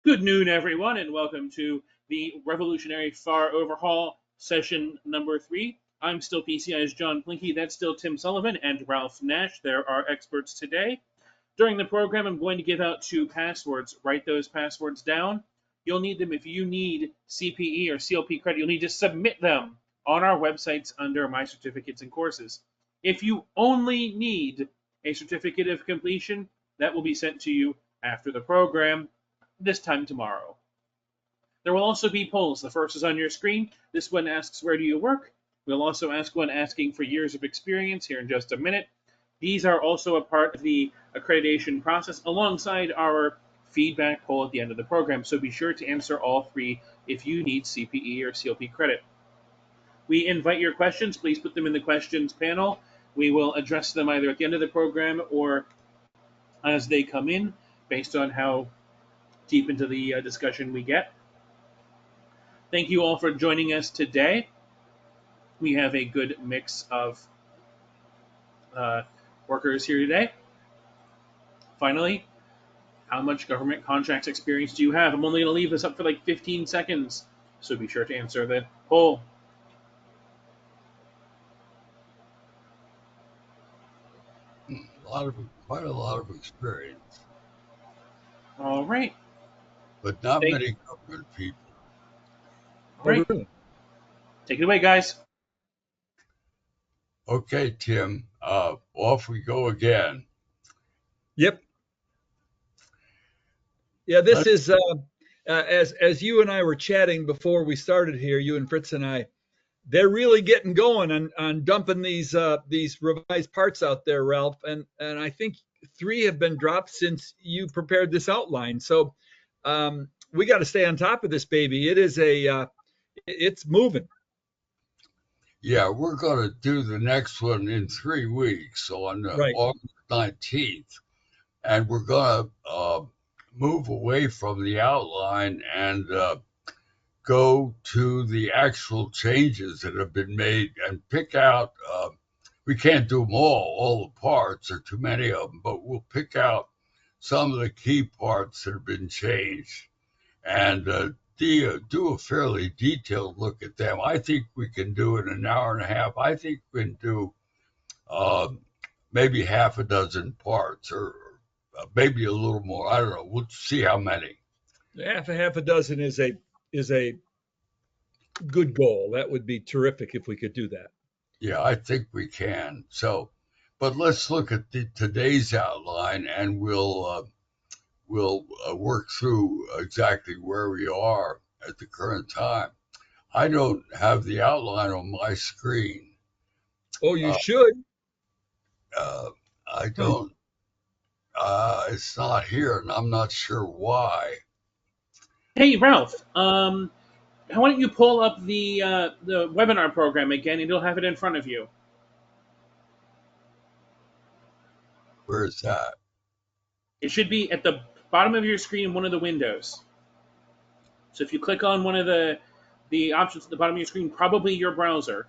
Good noon, everyone, and welcome to the Revolutionary Far Overhaul session number 3. I'm still PCI's John Plinky, that's still Tim Sullivan, and Ralph Nash. They're our experts today. During the program, I'm going to give out 2 passwords. Write those passwords down. You'll need them if you need CPE or CLP credit. You'll need to submit them on our websites under My Certificates and Courses. If you only need a certificate of completion, that will be sent to you after the program this time tomorrow. There will also be polls. The first is on your screen. This one asks, where do you work? We'll also ask one asking for years of experience here in just a minute. These are also a part of the accreditation process alongside our feedback poll at the end of the program, so be sure to answer all 3 if you need CPE or CLP credit. We invite your questions. Please put them in the questions panel. We will address them either at the end of the program or as they come in, based on how deep into the discussion we get. Thank you all for joining us today. We have a good mix of workers here today. Finally, how much government contracts experience do you have? I'm only going to leave this up for like 15 seconds, so be sure to answer the poll. Quite a lot of experience, All right. but not many government people. All right. Take it away, guys. Okay, Tim, off we go again. Yep. Yeah, this is as you and I were chatting before we started here, you and Fritz and I, they're really getting going on dumping these revised parts out there, Ralph. And I think 3 have been dropped since you prepared this outline. So we got to stay on top of this baby. It's moving. Yeah, we're going to do the next one in 3 weeks, so on August 19th. And we're going to move away from the outline and go to the actual changes that have been made and pick out. We can't do them all the parts, there are too many of them, but we'll pick out some of the key parts that have been changed and do a fairly detailed look at them. I think we can do it in an hour and a half. I think we can do maybe half a dozen parts or maybe a little more. I don't know. We'll see how many. Half a dozen is a good goal. That would be terrific if we could do that. Yeah, I think we can. So, but let's look at today's outline, and we'll work through exactly where we are at the current time. I don't have the outline on my screen. Oh, you should. I don't. It's not here, and I'm not sure why. Hey, Ralph. Why don't you pull up the webinar program again, and you'll have it in front of you. Where is that? It should be at the bottom of your screen in one of the windows. So if you click on one of the options at the bottom of your screen, probably your browser,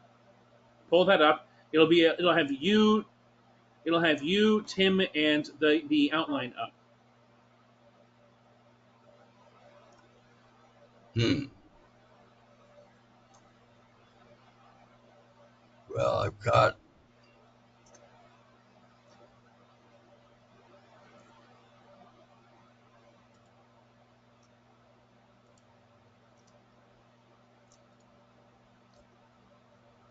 pull that up. It'll have you, Tim, and the outline up. Well, I've got.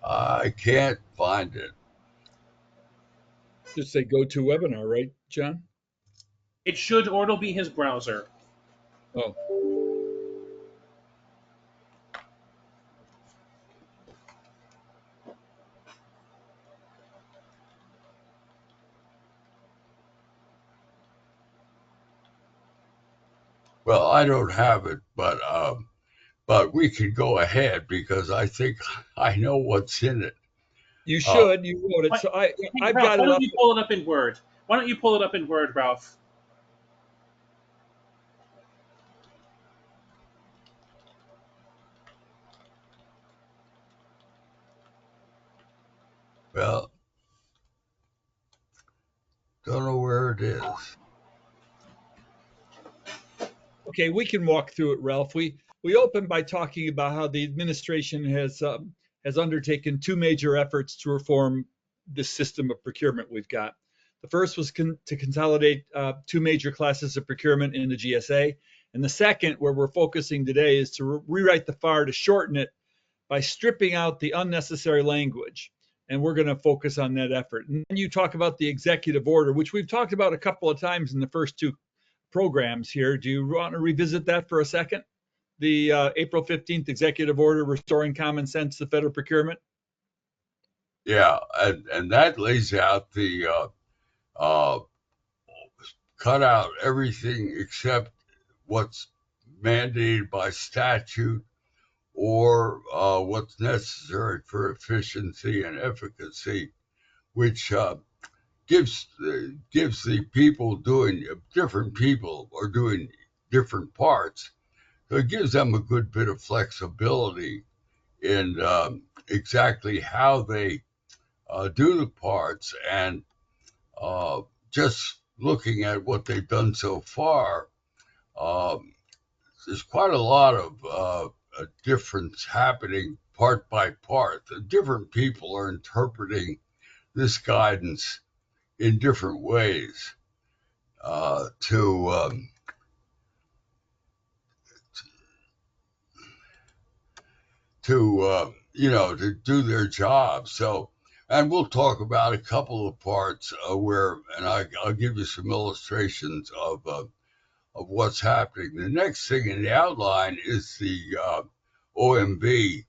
I can't find it. Just say go to webinar, right, John? It should, or it'll be his browser. Oh. Well, I don't have it, but we can go ahead because I think I know what's in it. You should. You wrote it. So I've Ralph, got it up. Why don't you pull it up in Word? Why don't you pull it up in Word, Ralph? Well, don't know where it is. Okay, we can walk through it, Ralph. We opened by talking about how the administration has undertaken two major efforts to reform the system of procurement we've got. The first was to consolidate two major classes of procurement in the GSA, and the second, where we're focusing today, is to rewrite the FAR to shorten it by stripping out the unnecessary language. And we're going to focus on that effort. And then you talk about the executive order, which we've talked about a couple of times in the first two programs here. Do you want to revisit that for a second? The April 15th executive order restoring common sense to federal procurement? Yeah, and that lays out the cut out everything except what's mandated by statute or what's necessary for efficiency and efficacy, which gives the people doing different people or doing different parts. So it gives them a good bit of flexibility in exactly how they do the parts. And just looking at what they've done so far, there's quite a lot of difference happening part by part. The different people are interpreting this guidance in different ways to do their job. So, and we'll talk about a couple of parts where, and I'll give you some illustrations of what's happening. The next thing in the outline is the OMB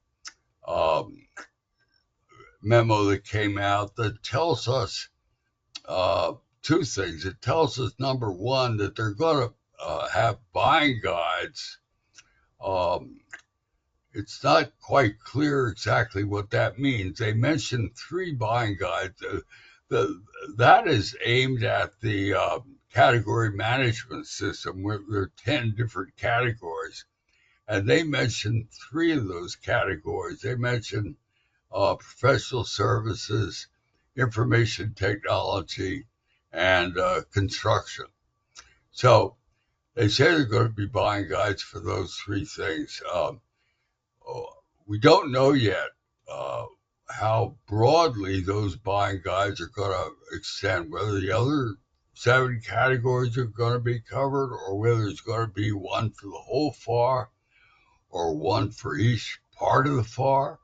memo that came out that tells us two things. It tells us, number one, that they're going to have buying guides. It's not quite clear exactly what that means. They mentioned 3 buying guides. That is aimed at the category management system, where there are 10 different categories. And they mentioned 3 of those categories. They mentioned professional services, information technology, and construction. So they say they're going to be buying guides for those 3 things. We don't know yet how broadly those buying guides are going to extend, whether the other 7 categories are going to be covered, or whether it's going to be one for the whole FAR or one for each part of the FAR.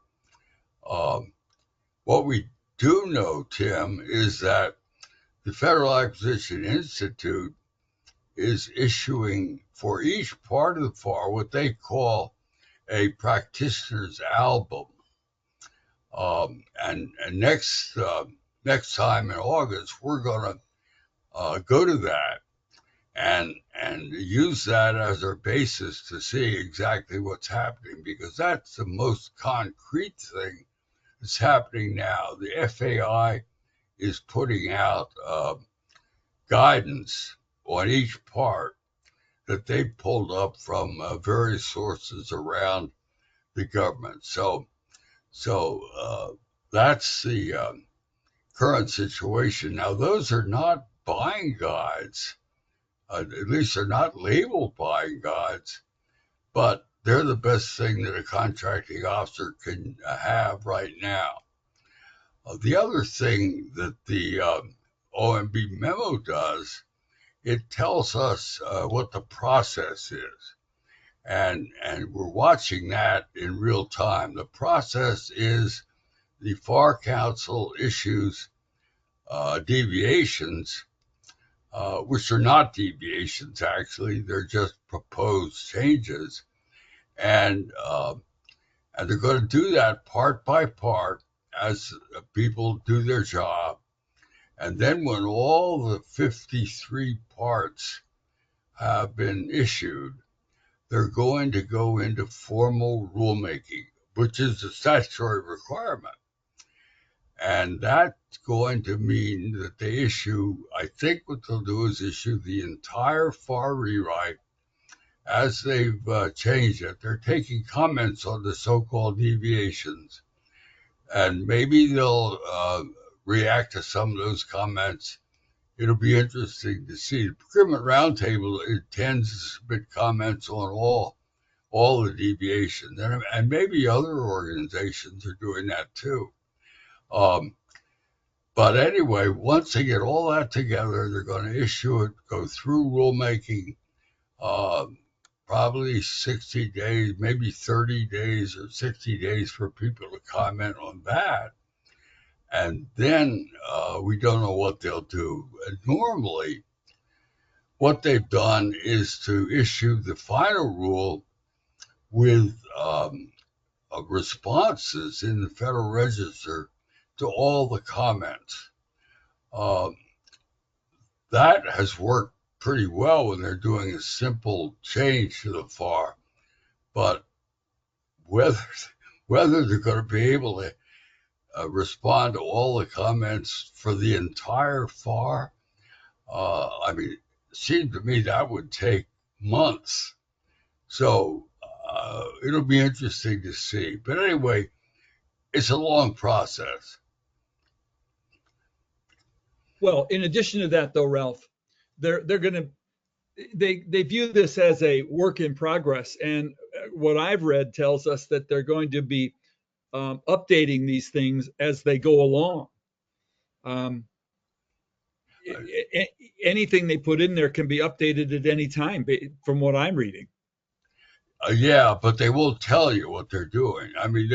What we do know, Tim, is that the Federal Acquisition Institute is issuing for each part of the FAR what they call a practitioner's album. And next time in August, we're going to go to that and use that as our basis to see exactly what's happening, because that's the most concrete thing that's happening now. The FAI is putting out guidance on each part that they pulled up from various sources around the government. So that's the current situation. Now, those are not buying guides. At least they're not labeled buying guides, but they're the best thing that a contracting officer can have right now. The other thing that the OMB memo does, it tells us what the process is. And we're watching that in real time. The process is the FAR Council issues deviations, which are not deviations, actually. They're just proposed changes. And they're going to do that part by part as people do their job. And then when all the 53 parts have been issued, they're going to go into formal rulemaking, which is a statutory requirement. And that's going to mean that they issue, I think what they'll do is issue the entire FAR rewrite as they've changed it. They're taking comments on the so-called deviations, and maybe they'll react to some of those comments it'll be interesting to see. The Procurement Roundtable intends to submit comments on all the deviations, and maybe other organizations are doing that too. But anyway, once they get all that together, they're going to issue it, go through rulemaking, probably 60 days, maybe 30 days or 60 days for people to comment on that. And then we don't know what they'll do. And normally, what they've done is to issue the final rule with responses in the Federal Register to all the comments. That has worked pretty well when they're doing a simple change to the FAR, but whether they're going to be able to respond to all the comments for the entire FAR, it seemed to me that would take months. So it'll be interesting to see. But anyway, it's a long process. Well, in addition to that, though, Ralph, they view this as a work in progress, and what I've read tells us that they're going to be updating these things as they go along. Anything they put in there can be updated at any time, from what I'm reading. Yeah, but they won't tell you what they're doing. I mean,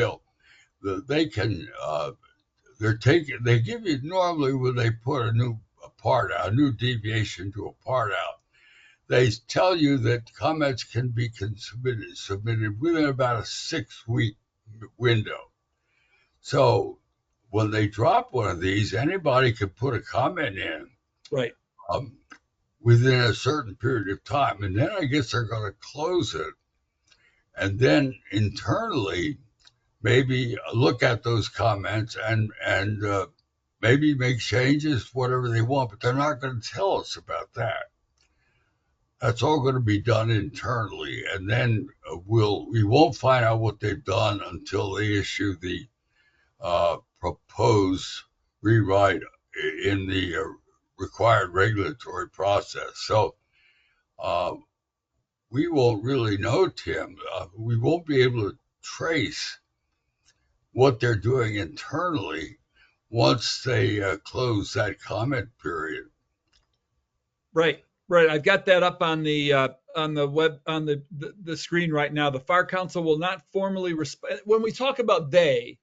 they give you, normally when they put a new part out, a new deviation to a part out, they tell you that comments can be submitted within about a 6-week window. So when they drop one of these, anybody can put a comment in, right, within a certain period of time, and then I guess they're going to close it, and then internally maybe look at those comments and maybe make changes, whatever they want, but they're not going to tell us about that. That's all going to be done internally, and then we won't find out what they've done until they issue the proposed rewrite in the required regulatory process. So we won't really know, Tim. We won't be able to trace what they're doing internally once they close that comment period. Right. I've got that up on the web, on the screen right now. The FAR Council will not formally respond. When we talk about they,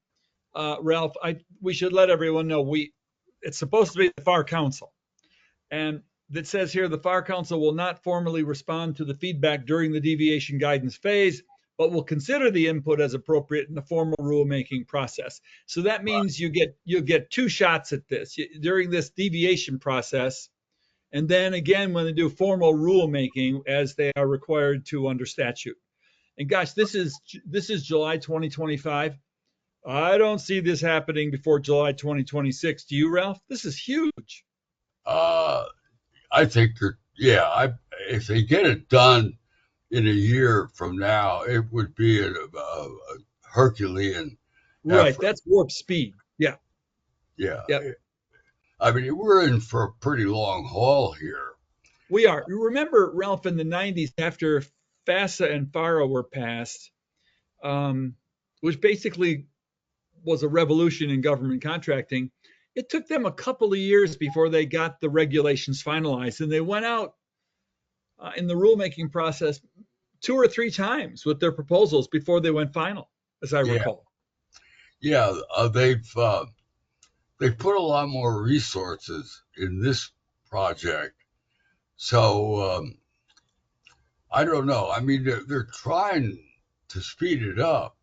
Ralph, we should let everyone know it's supposed to be the FAR Council, and it says here the FAR Council will not formally respond to the feedback during the deviation guidance phase, but will consider the input as appropriate in the formal rulemaking process. So that means you'll get 2 shots at this during this deviation process, and then again when they do formal rulemaking as they are required to under statute. And gosh, this is July 2025. I don't see this happening before July 2026. Do you, Ralph? This is huge. I think if they get it done in a year from now, it would be a Herculean right effort. That's warp speed. Yeah. Yep. I mean, we're in for a pretty long haul here. We are. You remember, Ralph, in the 90s, after FASA and FARA were passed, which basically was a revolution in government contracting, it took them a couple of years before they got the regulations finalized, and they went out in the rulemaking process 2 or 3 times with their proposals before they went final, as I recall. Yeah, they've put a lot more resources in this project, so I don't know. I mean, they're trying to speed it up,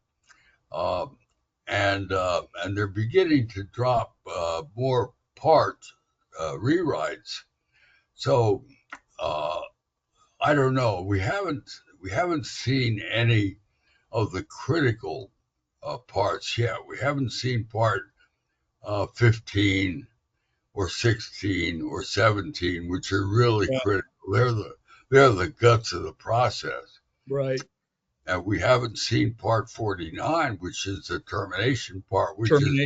and they're beginning to drop more part rewrites. So I don't know. We haven't seen any of the critical parts yet. We haven't seen part 15 or 16 or 17, which are really critical. They're the guts of the process. Right. And we haven't seen part 49, which is the termination part, which is going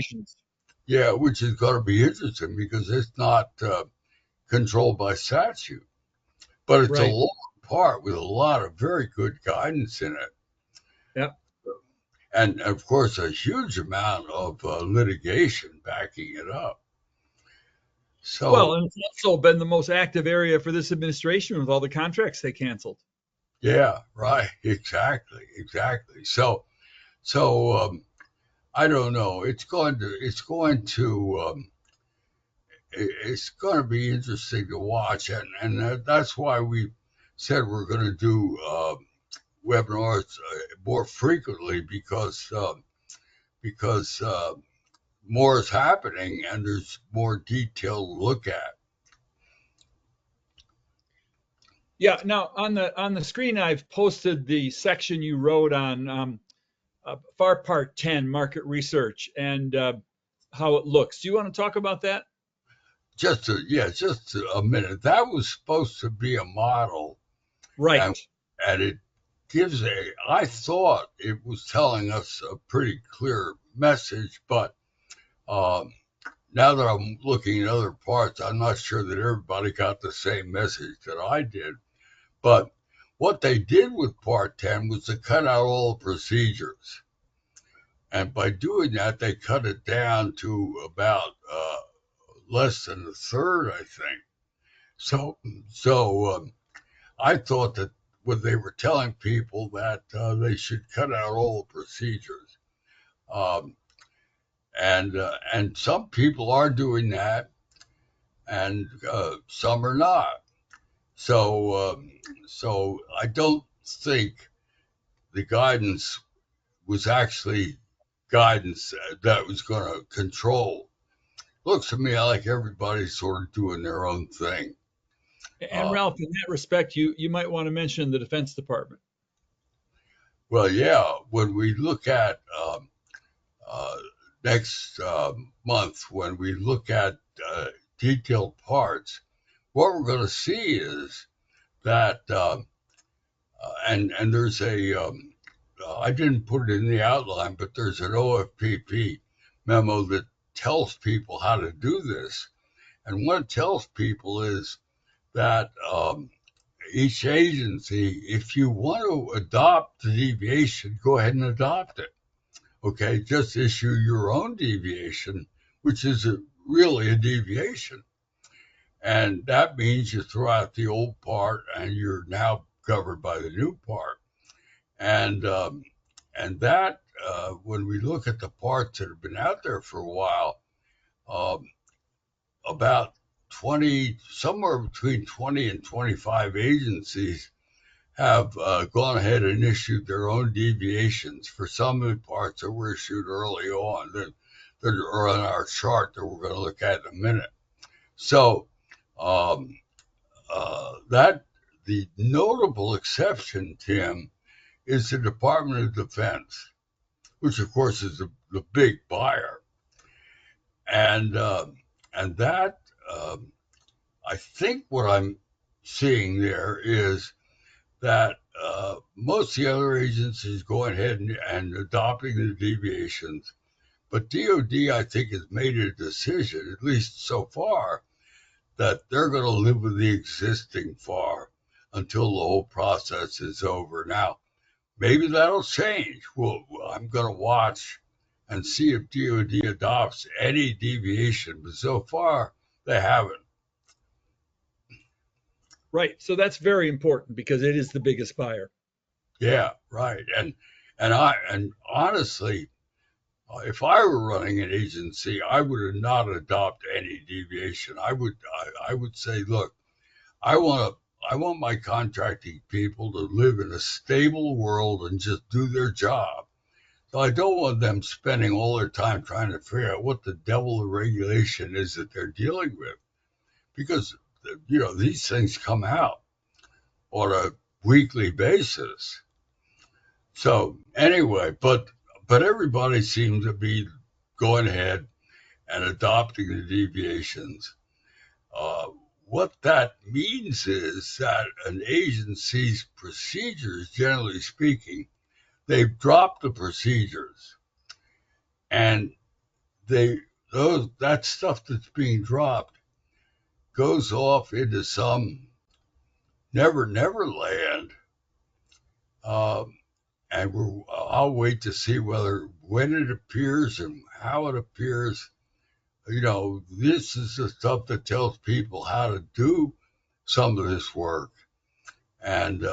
to be interesting because it's not controlled by statute. But it's a Right. long part with a lot of very good guidance in it. Yep. And of course, a huge amount of litigation backing it up. Well, So, and it's also been the most active area for this administration with all the contracts they canceled. yeah, right, exactly. So I don't know. It's going to be interesting to watch, and that's why we said we're going to do webinars more frequently because more is happening and there's more detail to look at. Yeah. Now on the screen, I've posted the section you wrote on FAR Part 10, market research, and how it looks. Do you want to talk about that? Just a minute. That was supposed to be a model, and Right. it gives I thought it was telling us a pretty clear message, but now that I'm looking at other parts, I'm not sure that everybody got the same message that I did. But what they did with Part 10 was to cut out all the procedures. And by doing that, they cut it down to about less than a third, I think. So I thought that when they were telling people that they should cut out all the procedures, um, and some people are doing that, and some are not. So I don't think the guidance was actually guidance that was going to control. Looks to me like everybody's sort of doing their own thing. And Uh, Ralph, in that respect, you might want to mention the Defense Department. well, yeah, when we look at uh, next month, when we look at detailed parts, what we're going to see is that, and there's I didn't put it in the outline, but there's an OFPP memo that tells people how to do this. And what it tells people is that each agency, if you want to adopt the deviation, go ahead and adopt it. Okay, just issue your own deviation, which is really a deviation. And that means you throw out the old part and you're now covered by the new part. And that, when we look at the parts that have been out there for a while, um, about 20, somewhere between 20 and 25 agencies have gone ahead and issued their own deviations for some of the parts that were issued early on that are on our chart that we're going to look at in a minute. So um, that the notable exception, Tim, is the Department of Defense, which of course is the big buyer, and that I think what I'm seeing there is that most of the other agencies going ahead and adopting the deviations, but DoD I think has made a decision, at least so far, that they're going to live with the existing FAR until the whole process is over. Now, maybe that'll change. Well, I'm going to watch and see if DoD adopts any deviation, but so far they haven't. Right. So that's very important because it is the biggest buyer. Yeah, right. And honestly, if I were running an agency, I would not adopt any deviation. I would say, look, I want my contracting people to live in a stable world and just do their job. So I don't want them spending all their time trying to figure out what the devil the regulation is that they're dealing with, because these things come out on a weekly basis. So anyway, but everybody seems to be going ahead and adopting the deviations. Uh, what that means is that an agency's procedures, generally speaking, they've dropped the procedures, and that stuff that's being dropped goes off into some never land. And I'll wait to see when it appears and how it appears. This is the stuff that tells people how to do some of this work. And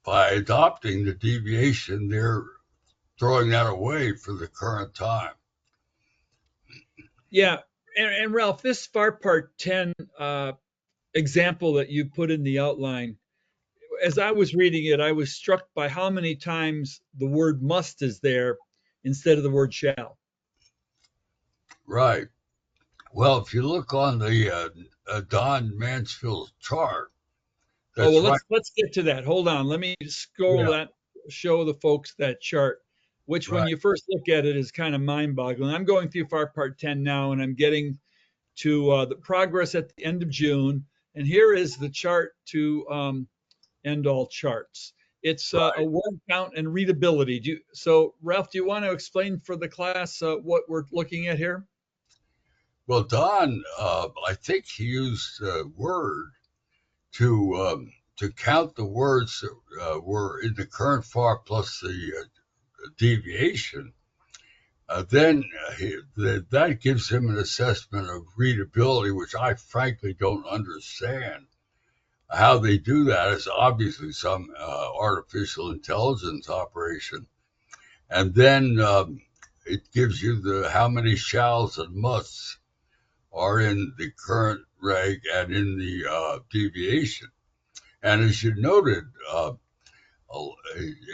by adopting the deviation, they're throwing that away for the current time. Yeah. And Ralph, this FAR Part 10 example that you put in the outline, as I was reading it, I was struck by how many times the word must is there instead of the word shall. Right. Well, if you look on the Don Mansfield's chart, Oh, well, let's get to that. Hold on. Let me scroll that, show the folks that chart, which when you first look at it is kind of mind-boggling. I'm going through FAR Part 10 now, and I'm getting to the progress at the end of June. And here is the chart to end all charts. It's a word count and readability. So, Ralph, do you want to explain for the class what we're looking at here? Well, Don, I think he used a word to count the words that were in the current FAR plus the deviation. Then that gives him an assessment of readability, which I frankly don't understand. How they do that is obviously some artificial intelligence operation. And then it gives you how many shalls and musts are in the current reg and in the deviation. And as you noted,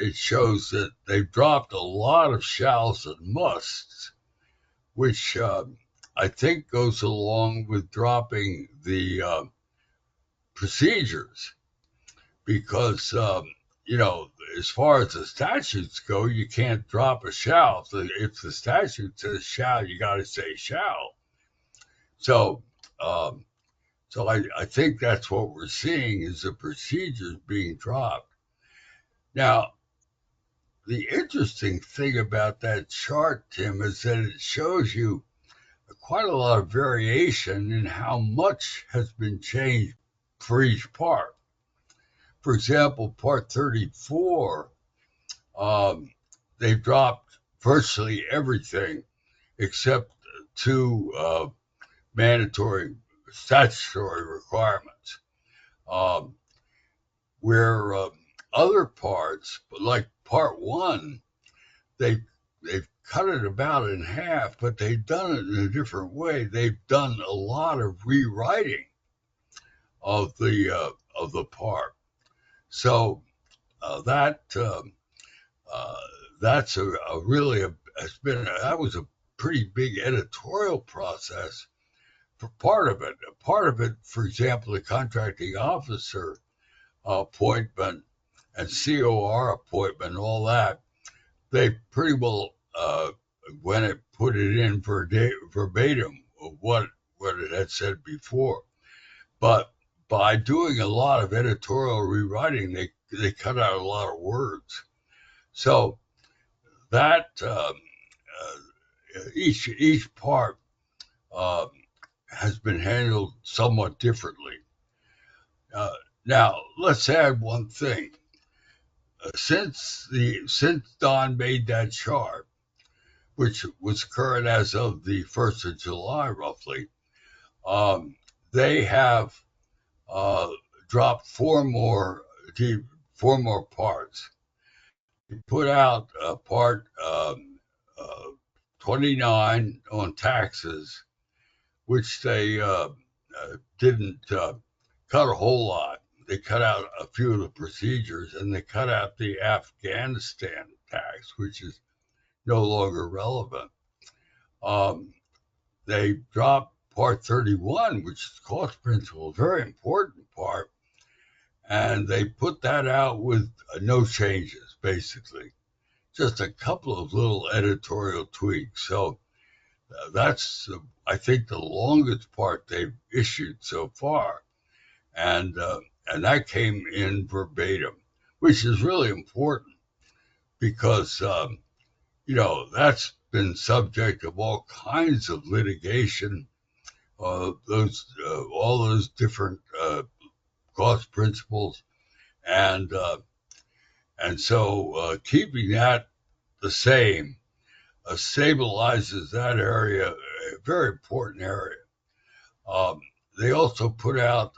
it shows that they've dropped a lot of shalls and musts, which I think goes along with dropping the procedures, because as far as the statutes go, you can't drop a shall. If the statute says shall, you got to say shall. So I think that's what we're seeing is the procedures being dropped. Now, the interesting thing about that chart, Tim, is that it shows you quite a lot of variation in how much has been changed for each part. For example, Part 34, they've dropped virtually everything except two mandatory statutory requirements. Where other parts, like Part 1, they've cut it about in half, but they've done it in a different way. They've done a lot of rewriting of the part. So that's that was a pretty big editorial process for part of it. Part of it, for example, the contracting officer appointment and COR appointment, all that, they pretty well when it put it in verbatim of what it had said before. But by doing a lot of editorial rewriting, they cut out a lot of words. So that each part has been handled somewhat differently. Now, let's add one thing. Since Don made that chart, which was current as of the 1st of July, roughly, they have dropped four more parts. They put out part 29 on taxes, which they didn't cut a whole lot. They cut out a few of the procedures, and they cut out the Afghanistan tax, which is no longer relevant. They dropped Part 31, which is cost principle, a very important part, and they put that out with no changes, basically. Just a couple of little editorial tweaks. So that's, I think, the longest part they've issued so far. And that came in verbatim, which is really important because, that's been subject of all kinds of litigation all those different cost principles, and so keeping that the same stabilizes that area, a very important area. Um, they also put out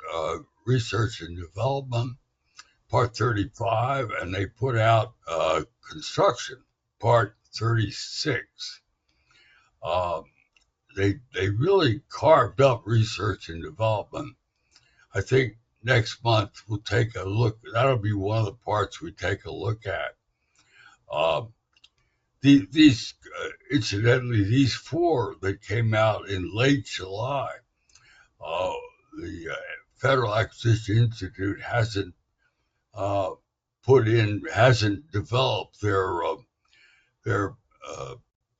research and development, Part 35, and they put out construction, Part 36. They really carved up research and development. I think next month we'll take a look. That'll be one of the parts we take a look at. These incidentally, these four that came out in late July, the Federal Acquisition Institute hasn't hasn't developed their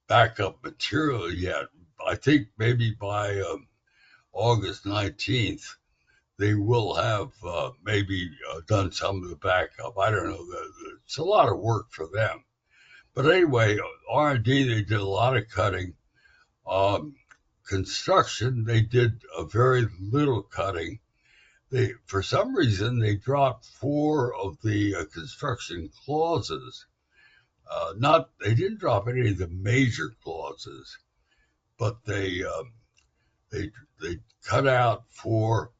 backup material yet. I think maybe by August 19th, they will have maybe done some of the backup. I don't know. It's a lot of work for them. But anyway, R&D, they did a lot of cutting. Construction, they did a very little cutting. For some reason, they dropped four of the construction clauses. They didn't drop any of the major clauses, but they cut out four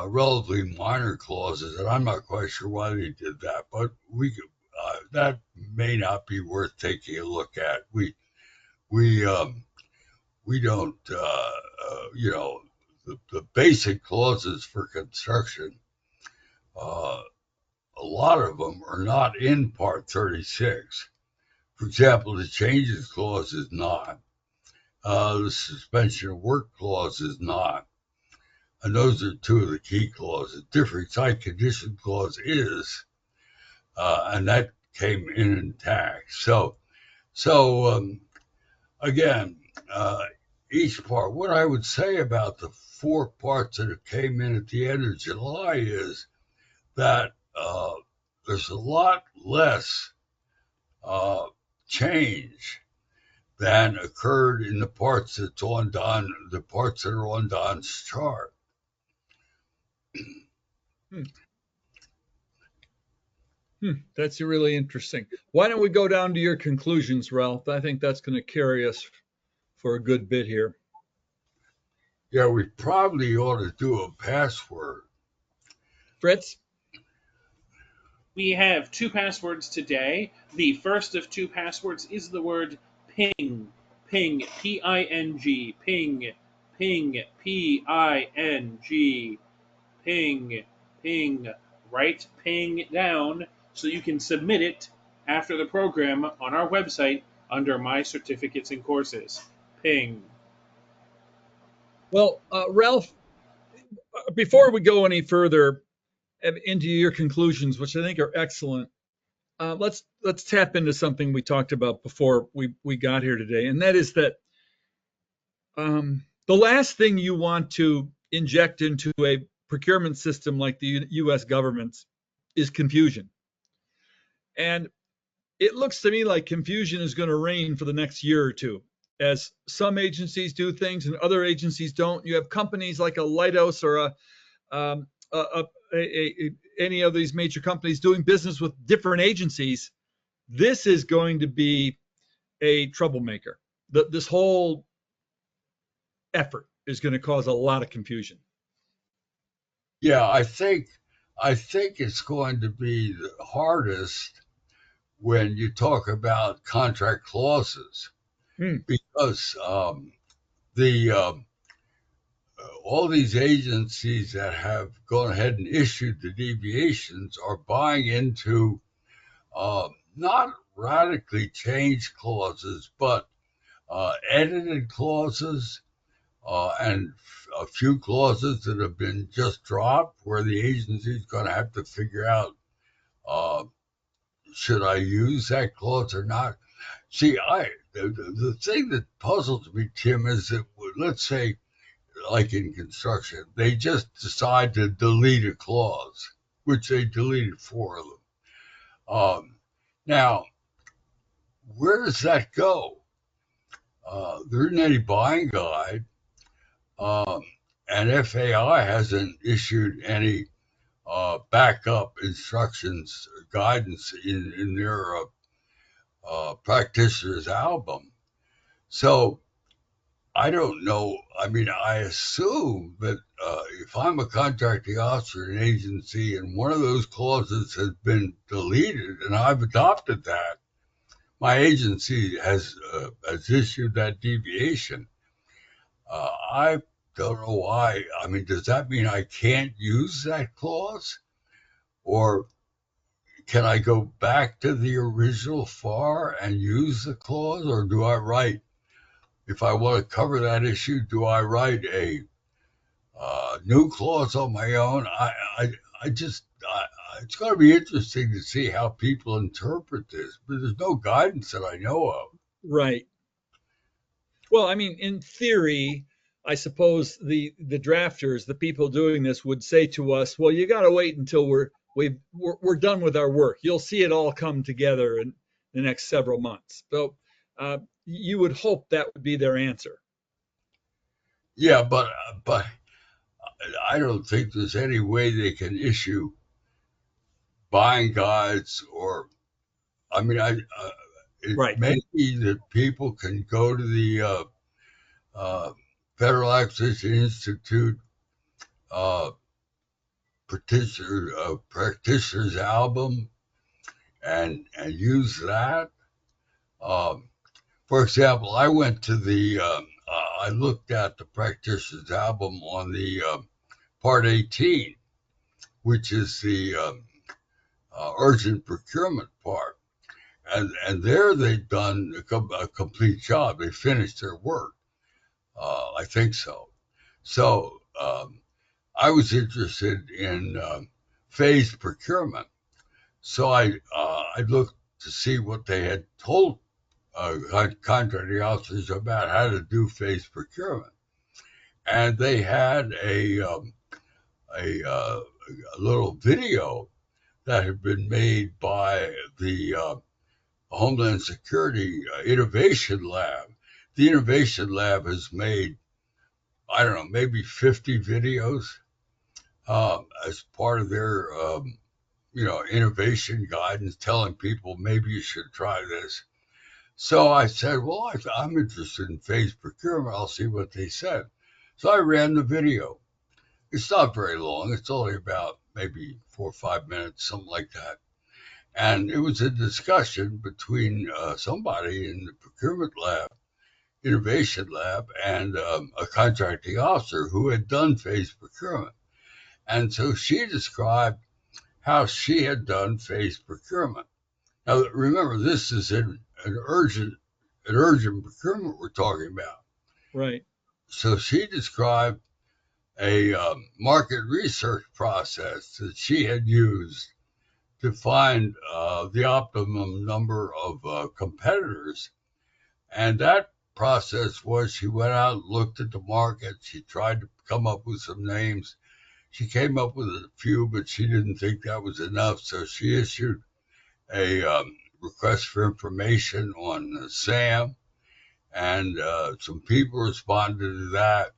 relatively minor clauses, and I'm not quite sure why they did that. But that may not be worth taking a look at. We don't, the basic clauses for construction. A lot of them are not in Part 36. For example, the changes clause is not. The suspension of work clause is not. And those are two of the key clauses. Different site condition clause is, and that came in intact. So again, each part, what I would say about the four parts that came in at the end of July is that there's a lot less change than occurred in the parts that are on Don's chart. That's really interesting. Why don't we go down to your conclusions, Ralph? I think that's going to carry us for a good bit here. Yeah, we probably ought to do a password. Fritz? We have two passwords today. The first of two passwords is the word ping. Ping, P-I-N-G. Ping, ping, P-I-N-G. Ping, ping. Write ping down so you can submit it after the program on our website under My Certificates and Courses. Ping. Well, Ralph, before we go any further into your conclusions, which I think are excellent, let's tap into something we talked about before we got here today, and that is that the last thing you want to inject into a procurement system like the U.S. government's is confusion. And it looks to me like confusion is going to reign for the next year or two, as some agencies do things and other agencies don't. You have companies like a Lighthouse or any of these major companies doing business with different agencies. This is going to be a troublemaker. This whole effort is going to cause a lot of confusion. Yeah, I think it's going to be the hardest when you talk about contract clauses, because all these agencies that have gone ahead and issued the deviations are buying into not radically changed clauses, but edited clauses and a few clauses that have been just dropped, where the agency is going to have to figure out, should I use that clause or not? See, the thing that puzzles me, Tim, is that, let's say, like in construction, they just decide to delete a clause, which they deleted four of them. Now, where does that go? There isn't any buying guide. And FAI hasn't issued any backup instructions, guidance in their practitioner's album. So I don't know. I mean, I assume that if I'm a contracting officer in an agency and one of those clauses has been deleted and I've adopted that, my agency has issued that deviation. I don't know why. I mean, does that mean I can't use that clause? Or can I go back to the original FAR and use the clause? Or do I write, if I want to cover that issue, do I write a new clause on my own? It's going to be interesting to see how people interpret this, but there's no guidance that I know of. Right. Well, I mean, in theory, I suppose the drafters, the people doing this, would say to us, "Well, you got to wait until we're done with our work. You'll see it all come together in the next several months." So you would hope that would be their answer. Yeah, but I don't think there's any way they can issue buying guides, or I mean, it Right. may be that people can go to the Federal Acquisition Institute practitioner's album and use that. For example, I went to I looked at the practitioner's album on the Part 18, which is the urgent procurement part. And there they've done a complete job. They finished their work. I think so. So I was interested in phased procurement. So I looked to see what they had told contracting officers about how to do phased procurement. And they had a little video that had been made by the Homeland Security Innovation Lab. The Innovation Lab has made, I don't know, maybe 50 videos as part of their, innovation guidance, telling people maybe you should try this. So I said, well, I'm interested in phased procurement. I'll see what they said. So I ran the video. It's not very long. It's only about maybe 4 or 5 minutes, something like that. And it was a discussion between somebody in the procurement lab, innovation lab, and a contracting officer who had done phased procurement. And so she described how she had done phased procurement. Now, remember, this is an urgent procurement we're talking about. Right. So she described a market research process that she had used to find the optimum number of competitors. And that process was she went out and looked at the market. She tried to come up with some names. She came up with a few, but she didn't think that was enough. So she issued a request for information on SAM, and some people responded to that.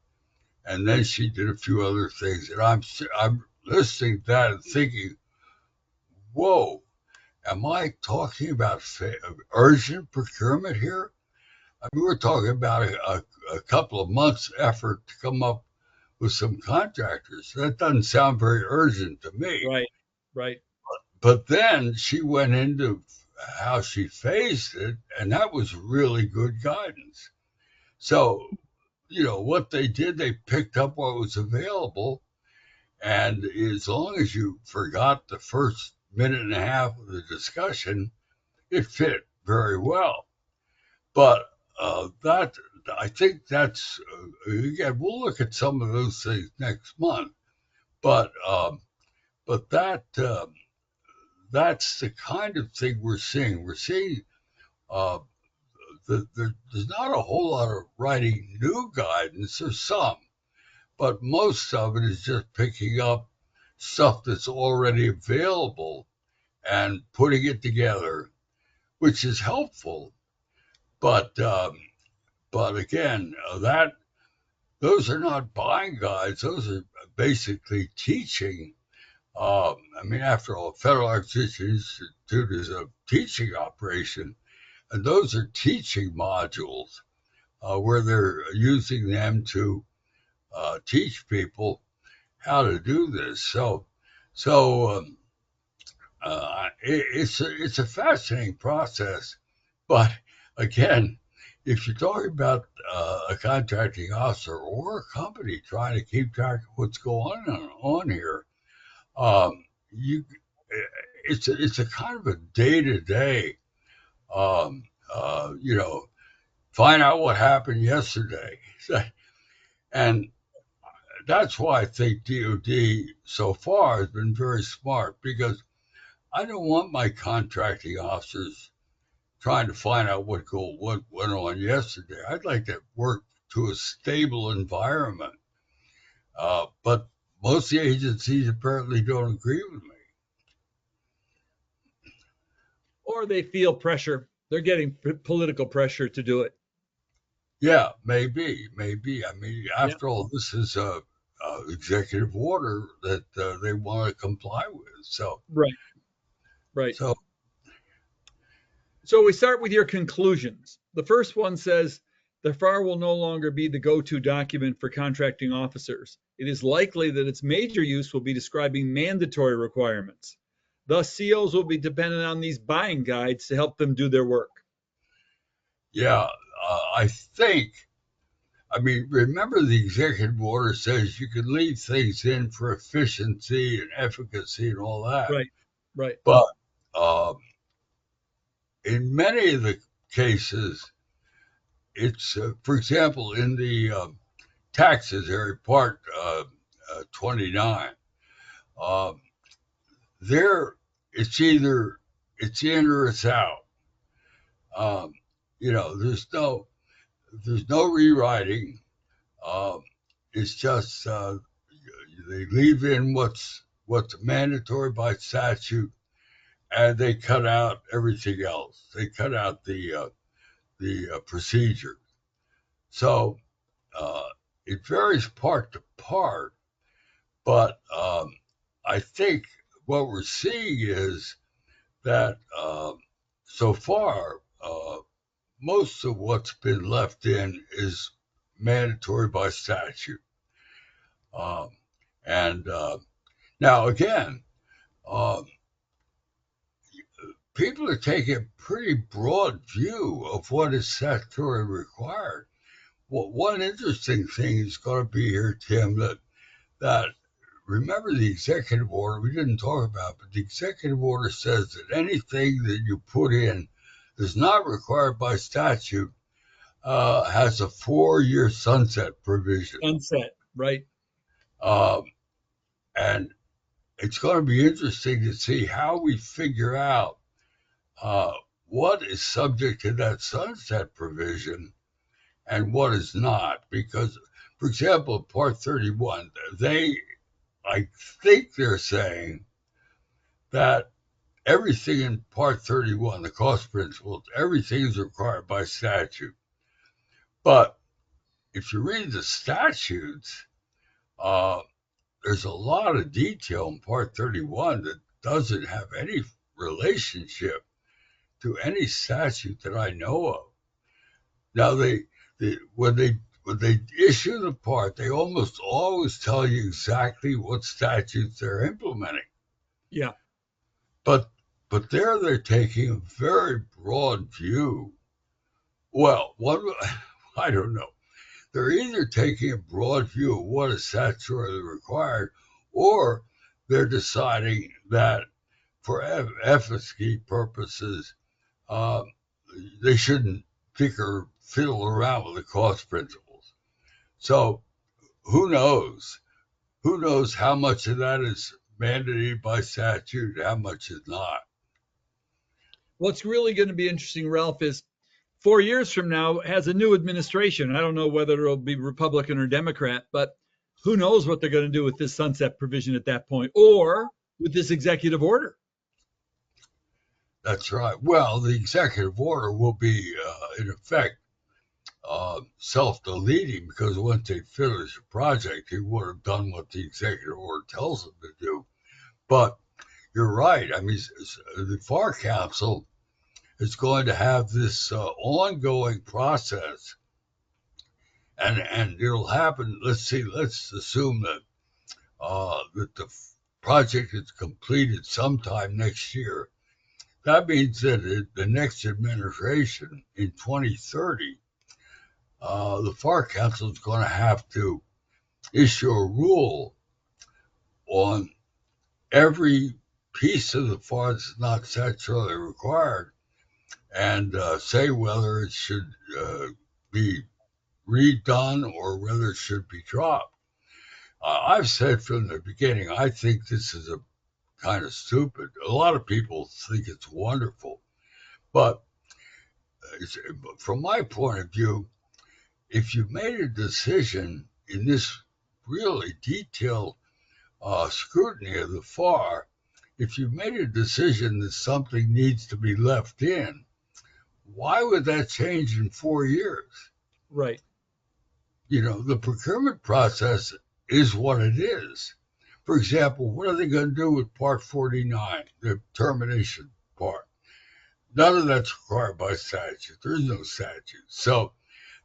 And then she did a few other things. And I'm listening to that and thinking, whoa, am I talking about urgent procurement here? I mean, we're talking about a couple of months' effort to come up with some contractors. That doesn't sound very urgent to me. Right. Right. But then she went into how she phased it, and that was really good guidance. So, what they did, they picked up what was available. And as long as you forgot the first minute and a half of the discussion, it fit very well. But I think that's, again, we'll look at some of those things next month. But that's the kind of thing we're seeing. We're seeing there's not a whole lot of writing new guidance. There's some, but most of it is just picking up stuff that's already available and putting it together, which is helpful. But again, those are not buying guides. Those are basically teaching. I mean, after all, Federal Acquisition Institute is a teaching operation, and those are teaching modules where they're using them to teach people how to do this. It's a fascinating process, but again, if you're talking about a contracting officer or a company trying to keep track of what's going on here, you it's a kind of a day to day, find out what happened yesterday, and that's why I think DoD so far has been very smart, because I don't want my contracting officers trying to find out what went on yesterday. I'd like to work to a stable environment, but most of the agencies apparently don't agree with me. Or they feel pressure. They're getting political pressure to do it. Yeah, maybe. I mean, after all, this is a executive order that they want to comply with. So right. So we start with your conclusions. The first one says the FAR will no longer be the go-to document for contracting officers. It is likely that its major use will be describing mandatory requirements. Thus, COs will be dependent on these buying guides to help them do their work. Yeah, I mean, remember the executive order says you can leave things in for efficiency and efficacy and all that. Right. But in many of the cases, it's, for example, in the taxes area, Part 29, there it's either it's in or it's out. There's no rewriting. It's just they leave in what's mandatory by statute, and they cut out everything else. They cut out the procedure. So it varies part to part, but I think what we're seeing is that so far, most of what's been left in is mandatory by statute. And now, again, people are taking a pretty broad view of what is statutorily required. Well, one interesting thing is going to be here, Tim, that remember the executive order we didn't talk about, but the executive order says that anything that you put in is not required by statute has a 4-year sunset provision. Right. And it's going to be interesting to see how we figure out what is subject to that sunset provision and what is not. Because, for example, Part 31, I think they're saying that everything in Part 31, the cost principles, everything is required by statute. But if you read the statutes, there's a lot of detail in Part 31 that doesn't have any relationship to any statute that I know of. Now, when they issue the part, they almost always tell you exactly what statutes they're implementing. Yeah. But they're taking a very broad view. Well, I don't know. They're either taking a broad view of what is statutorily required, or they're deciding that for efficacy purposes, they shouldn't fiddle around with the cost principles. So who knows? Who knows how much of that is mandated by statute, how much is not? What's really going to be interesting, Ralph, is 4 years from now has a new administration. I don't know whether it'll be Republican or Democrat, but who knows what they're going to do with this sunset provision at that point, or with this executive order. That's right. Well, the executive order will be in effect self-deleting, because once they finish a project, he would have done what the executive order tells them to do. But you're right. I mean, the FAR Council is going to have this ongoing process, and it'll happen. Let's assume that that the project is completed sometime next year. That means that the next administration in 2030, the FAR Council is going to have to issue a rule on every piece of the FAR that's not statutorily required, and say whether it should be redone or whether it should be dropped. I've said from the beginning, I think this is a kind of stupid. A lot of people think it's wonderful, but from my point of view, if you made a decision in this really detailed scrutiny of the FAR, if you made a decision that something needs to be left in, why would that change in 4 years? Right. The procurement process is what it is. For example, what are they going to do with Part 49, the termination part? None of that's required by statute. There's no statute. So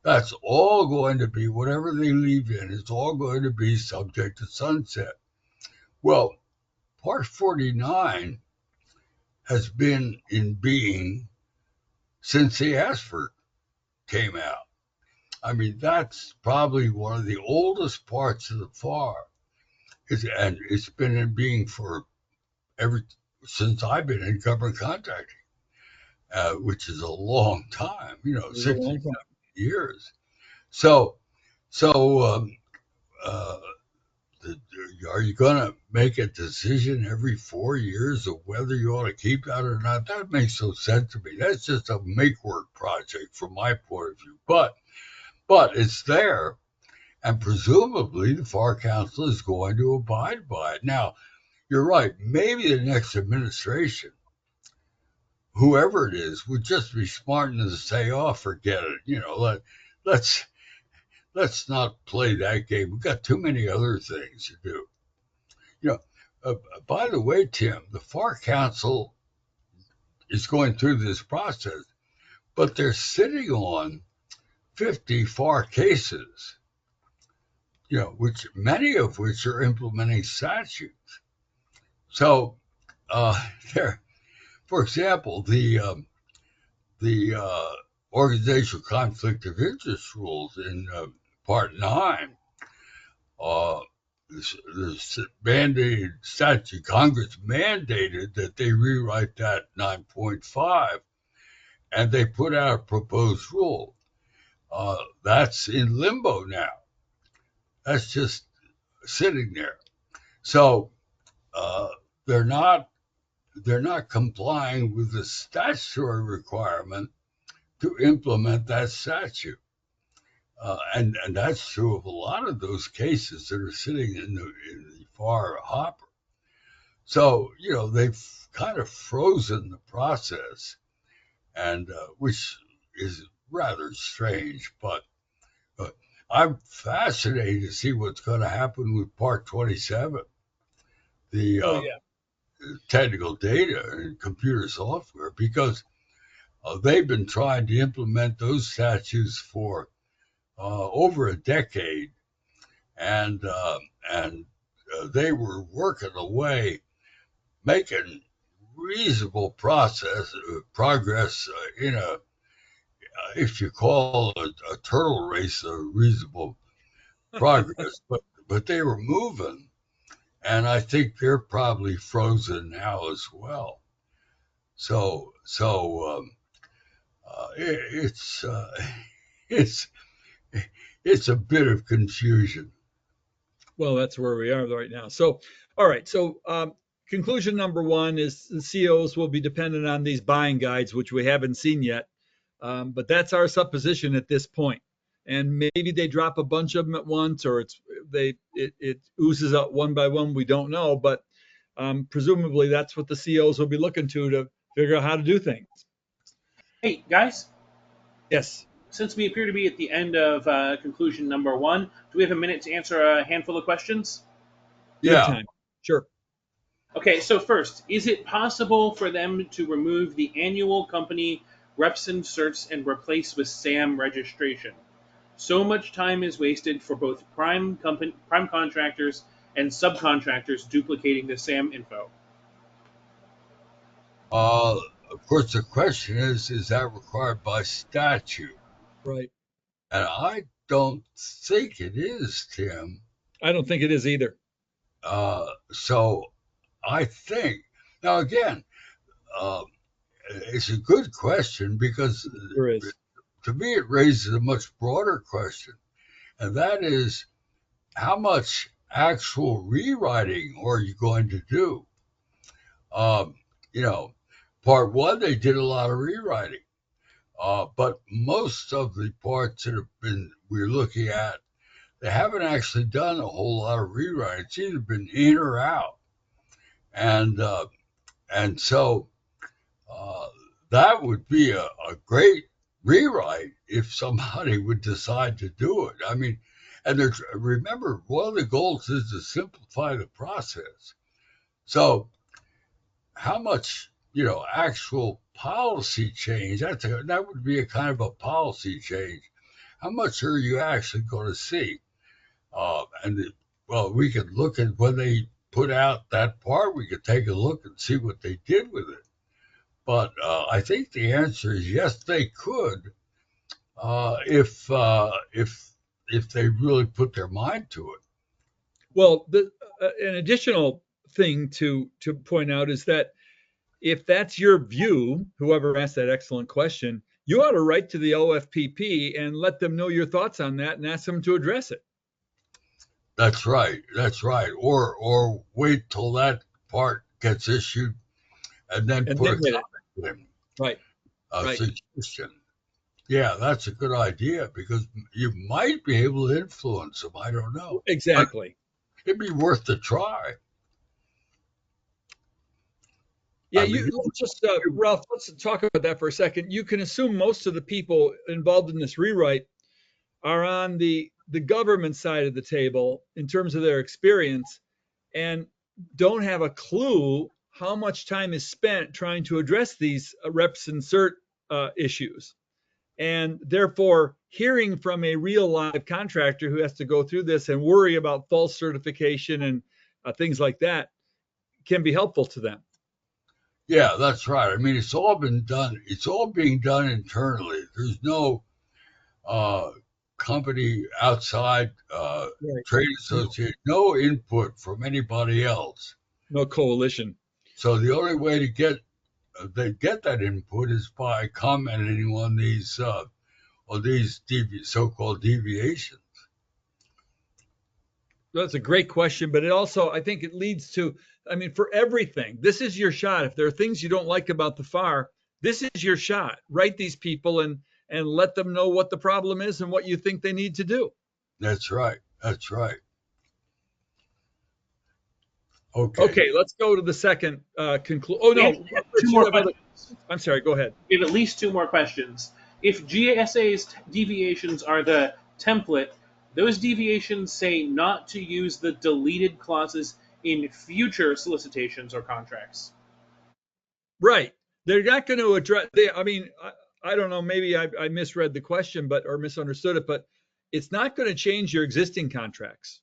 that's all going to be, whatever they leave in, it's all going to be subject to sunset. Well, Part 49 has been in being since the ASFR came out. I mean, that's probably one of the oldest parts of the FAR. And it's been in being since I've been in government contracting, which is a long time, 60 years. So, are you going to make a decision every 4 years of whether you ought to keep that or not? That makes no sense to me. That's just a make-work project from my point of view. But it's there, and presumably the FAR Council is going to abide by it. Now, you're right. Maybe the next administration, whoever it is, would just be smart enough to say, "Oh, forget it. Let's not play that game. We've got too many other things to do." By the way, Tim, the FAR Council is going through this process, but they're sitting on 50 FAR cases, which many of which are implementing statutes. So, for example, the organizational conflict of interest rules in Part 9, the mandated statute, Congress mandated that they rewrite that 9.5, and they put out a proposed rule. That's in limbo now. That's just sitting there. So they're not complying with the statutory requirement to implement that statute. And that's true of a lot of those cases that are sitting in the FAR hopper. So, they've kind of frozen the process, and which is rather strange, but I'm fascinated to see what's going to happen with Part 27, the technical data and computer software, because they've been trying to implement those statutes for over a decade, and they were working away, making reasonable progress in if you call a turtle race a reasonable progress, but they were moving, and I think they're probably frozen now as well. So it's a bit of confusion. Well, that's where we are right now. So, all right. So, conclusion number one is the COs will be dependent on these buying guides, which we haven't seen yet. But that's our supposition at this point. And maybe they drop a bunch of them at once, or it oozes out one by one. We don't know, but presumably that's what the COs will be looking to figure out how to do things. Hey, guys. Yes. since we appear to be at the end of conclusion number 1, do we have a minute to answer a handful of questions? We have Yeah. time. Sure. Okay, so first, is it possible for them to remove the annual company reps and certs and replace with SAM registration? So much time is wasted for both prime contractors and subcontractors duplicating the SAM info. Of course, the question is that required by statute? Right. And I don't think it is, Tim. I don't think it is either. So I think, now again, it's a good question because There is. to me it raises a much broader question, and that is how much actual rewriting are you going to do? You know, part 1 they did a lot of rewriting, but most of the parts that we're looking at, they haven't actually done a whole lot of rewriting. It's either been in or out, and so that would be a great rewrite if somebody would decide to do it. I mean, and remember, one of the goals is to simplify the process. So, how much actual policy change? That would be a kind of a policy change. How much are you actually going to see? Well, we could look at when they put out that part. We could take a look and see what they did with it. But I think the answer is yes, they could, if they really put their mind to it. Well, an additional thing to point out is that if that's your view, whoever asked that excellent question, you ought to write to the OFPP and let them know your thoughts on that and ask them to address it. That's right. That's right. Or wait till that part gets issued and then put a comment in. Right. Suggestion. Yeah, that's a good idea because you might be able to influence them. I don't know. Exactly. But it'd be worth the try. Yeah, Ralph, let's talk about that for a second. You can assume most of the people involved in this rewrite are on the government side of the table in terms of their experience and don't have a clue how much time is spent trying to address these reps and cert issues. And therefore, hearing from a real live contractor who has to go through this and worry about false certification and things like that can be helpful to them. Yeah, that's right. I mean, it's all been done. It's all being done internally. There's no company outside, trade association, no input from anybody else. No coalition. So the only way to get that input is by commenting on these so-called deviations. That's a great question, but it also, I think it leads to, I mean, for everything, this is your shot. If there are things you don't like about the FAR, this is your shot. Write these people and let them know what the problem is and what you think they need to do. That's right. That's right. Okay, let's go to the second conclusion. Oh, no. Two more questions. I'm sorry, go ahead. We have at least 2 more questions. If GSA's deviations are the template, those deviations say not to use the deleted clauses in future solicitations or contracts. Right. They're not going to address, I don't know, maybe I misread the question or misunderstood it, but it's not going to change your existing contracts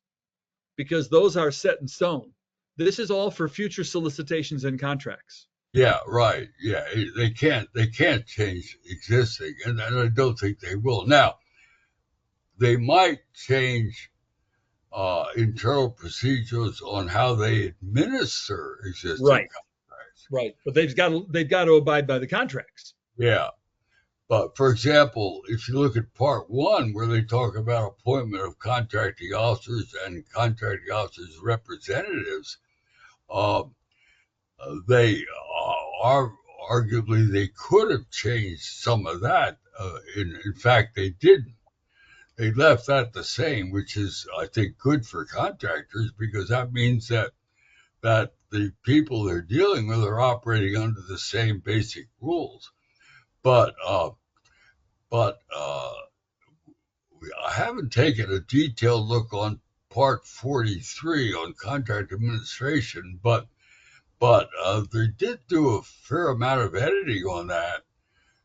because those are set in stone. This is all for future solicitations and contracts. Yeah, right. Yeah, they can't change existing, and I don't think they will. Now, they might change internal procedures on how they administer existing contracts. Right, but they've got to abide by the contracts. Yeah, but for example, if you look at part 1, where they talk about appointment of contracting officers and contracting officers' representatives, they are arguably they could have changed some of that. In fact, they didn't. They left that the same, which is, I think, good for contractors because that means that the people they're dealing with are operating under the same basic rules. But but I haven't taken a detailed look on Part 43 on contract administration, but they did do a fair amount of editing on that.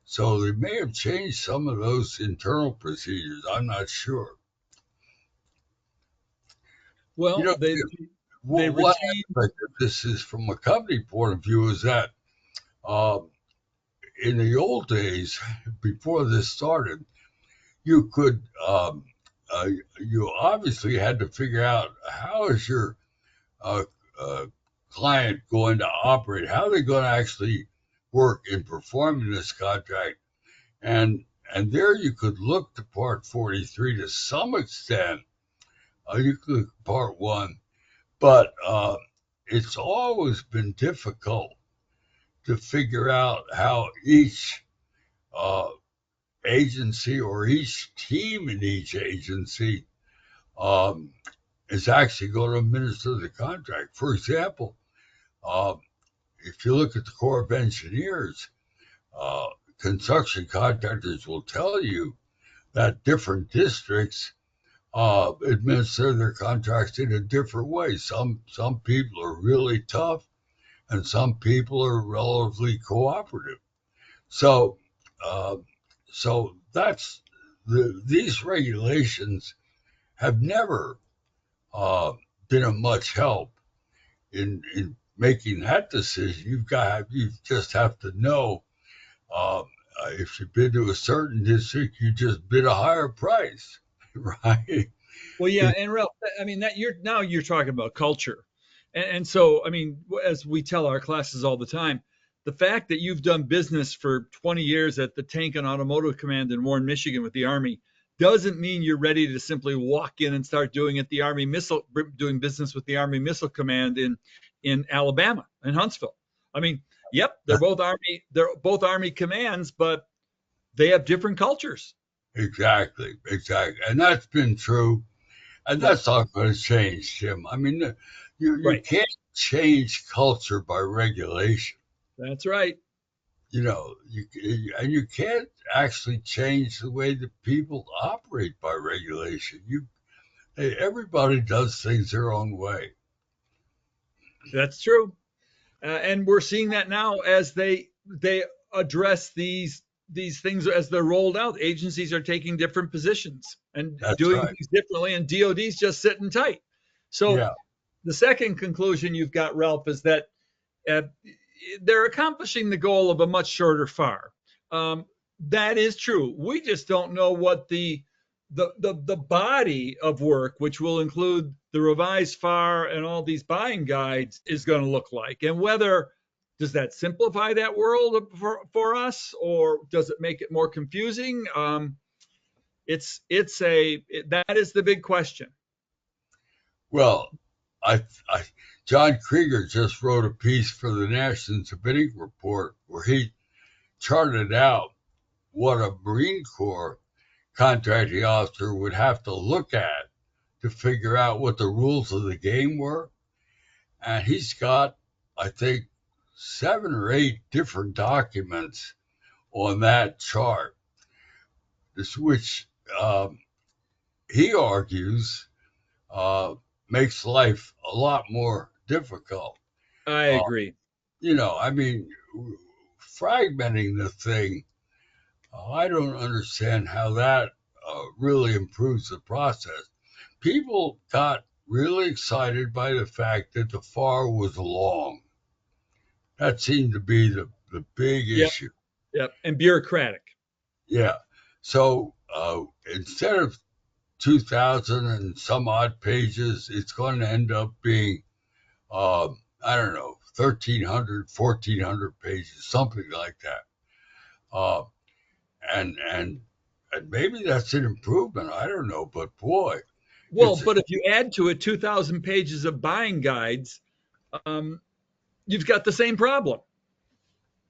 So they may have changed some of those internal procedures. I'm not sure. Well, they One retained. aspect of this is from a company point of view is that uh, in the old days, before this started, you could you obviously had to figure out how is your uh, uh, client going to operate, how are they going to actually work in performing this contract, and there you could look to Part 43 to some extent. You could look at Part 1, but it's always been difficult to figure out how each uh, agency or each team in each agency um, is actually going to administer the contract. For example, uh, if you look at the Corps of Engineers, uh, construction contractors will tell you that different districts administer their contracts in a different way. Some people are really tough, and some people are relatively cooperative. So, uh, that's these regulations have never uh, been of much help in making that decision. You just have to know uh, if you bid to a certain district, you just bid a higher price, right? Well, yeah, and Ralph, I mean that you're talking about culture, and so I mean, as we tell our classes all the time, the fact that you've done business for 20 years at the Tank and Automotive Command in Warren, Michigan, with the Army, doesn't mean you're ready to simply walk in and start doing doing business with the Army Missile Command in Alabama in Huntsville. I mean, yep, they're both Army commands, but they have different cultures. Exactly, and that's been true. And Yep, that's not going to change, Jim. I mean, you right. can't change culture by regulation. That's right. You know, you can't actually change the way that people operate by regulation. Everybody does things their own way. That's true. And we're seeing that now as they address these things as they're rolled out. Agencies are taking different positions and That's doing right. things differently, and DoD's just sitting tight. So Yeah. the second conclusion you've got, Ralph, is that uh, they're accomplishing the goal of a much shorter FAR. That is true. We just don't know what the body of work, which will include the revised FAR and all these buying guides, is going to look like, and whether does that simplify that world for us, or does it make it more confusing? That is the big question. Well, I John Krieger just wrote a piece for the National Bidding Report where he charted out what a Marine Corps contracting officer would have to look at to figure out what the rules of the game were. And he's got, I think, 7 or 8 different documents on that chart, which he argues uh, makes life a lot more difficult. I Uh, agree. I mean, fragmenting the thing, I don't understand how that really improves the process. People got really excited by the fact that the FAR was long. That seemed to be the big Yep, issue. yep, and bureaucratic. Yeah. So instead of 2,000 and some odd pages, it's going to end up being, I don't know, 1,300, 1,400 pages, something like that. Uh, and maybe that's an improvement. I don't know, but boy, Well, it's but if you add to it 2,000 pages of buying guides, um, you've got the same problem.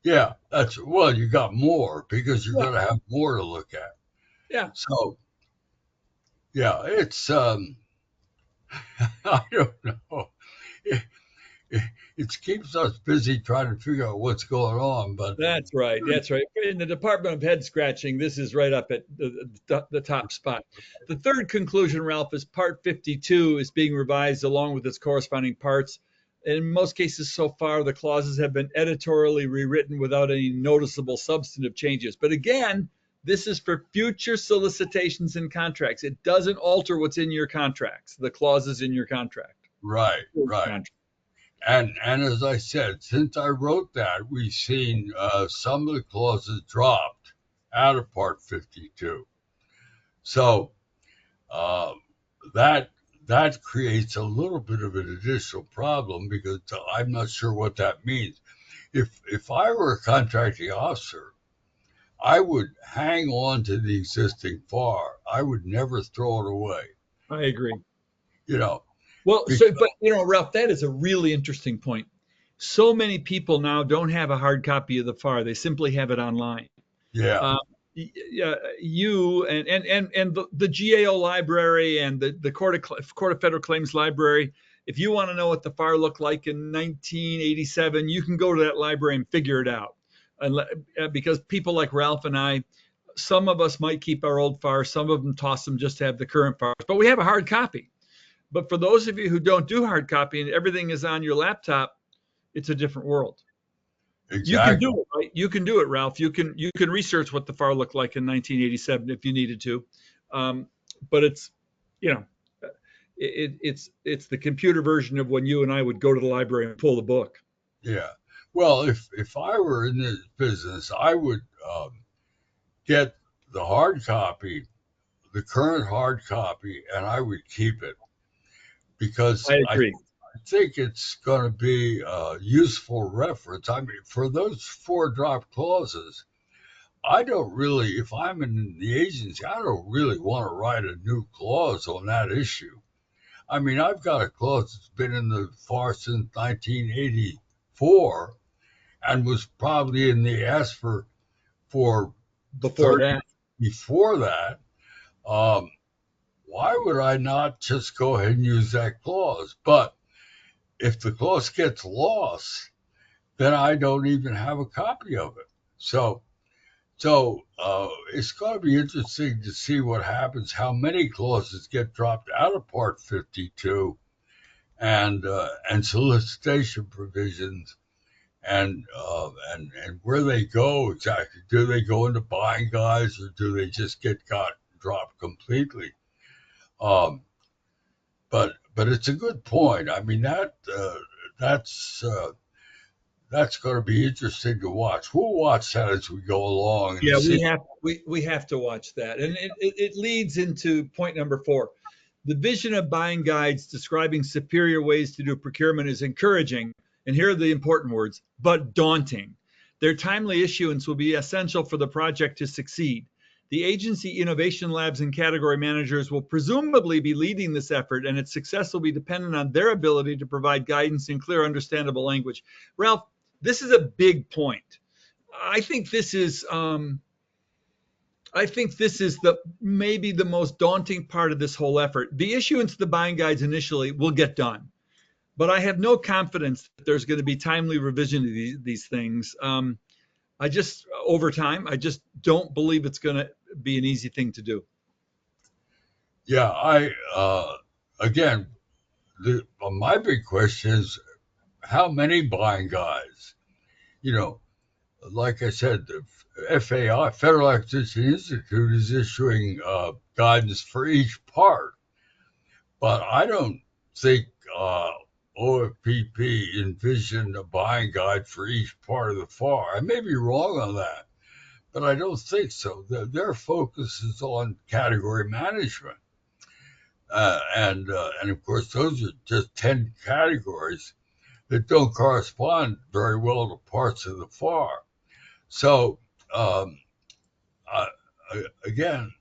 yeah. That's well, you got more because you're Yeah, going to have more to look at. yeah. So yeah, it's I don't know. it keeps us busy trying to figure out what's going on. But That's right. That's right. In the Department of Head Scratching, this is right up at the top spot. The third conclusion, Ralph, is Part 52 is being revised along with its corresponding parts. In most cases so far, the clauses have been editorially rewritten without any noticeable substantive changes. But again, this is for future solicitations and contracts. It doesn't alter what's in your contracts, the clauses in your contract. right, right. And as I said, since I wrote that, we've seen some of the clauses dropped out of Part 52. So that creates a little bit of an additional problem because I'm not sure what that means. If I were a contracting officer, I would hang on to the existing FAR. I would never throw it away. I agree. You know. Well, but Ralph, that is a really interesting point. So many people now don't have a hard copy of the FAR; they simply have it online. Yeah. You and the GAO library and the Court of Federal Claims library. If you want to know what the FAR looked like in 1987, you can go to that library and figure it out. Because people like Ralph and I, some of us might keep our old FAR, some of them toss them just to have the current FARs, but we have a hard copy. But for those of you who don't do hard copy and everything is on your laptop, it's a different world. Exactly. You can do it, right? You can do it, Ralph. You can research what the FAR looked like in 1987 if you needed to. But it's, it's the computer version of when you and I would go to the library and pull the book. Yeah. Well, if I were in this business, I would get the hard copy, the current hard copy, and I would keep it. Because I agree. I think it's going to be a useful reference. I mean, for those 4 drop clauses, I don't really, if I'm in the agency, I don't really want to write a new clause on that issue. I mean, I've got a clause that's been in the FAR since 1984 and was probably in the ASFR for before that. Before that. Why would I not just go ahead and use that clause? But if the clause gets lost, then I don't even have a copy of it. So it's going to be interesting to see what happens, how many clauses get dropped out of Part 52 and solicitation provisions and where they go exactly. Do they go into buying guides or do they just get dropped completely? But it's a good point. I mean that's going to be interesting to watch. We'll watch that as we go along. Yeah, we have to watch that, and it leads into point number 4. The vision of buying guides describing superior ways to do procurement is encouraging, and here are the important words, but daunting. Their timely issuance will be essential for the project to succeed. The agency innovation labs and category managers will presumably be leading this effort, and its success will be dependent on their ability to provide guidance in clear, understandable language. Ralph, this is a big point. I think this is maybe the most daunting part of this whole effort. The issuance of the buying guides initially will get done, but I have no confidence that there's going to be timely revision of these things. Over time, I just don't believe it's going to be an easy thing to do. Yeah, again, my big question is how many buying guides? Like I said, the FAI, Federal Acquisition Institute, is issuing guidance for each part, but I don't think OFPP envisioned a buying guide for each part of the FAR. I may be wrong on that, but I don't think so. Their focus is on category management. And of course, those are just 10 categories that don't correspond very well to parts of the FAR. So, again,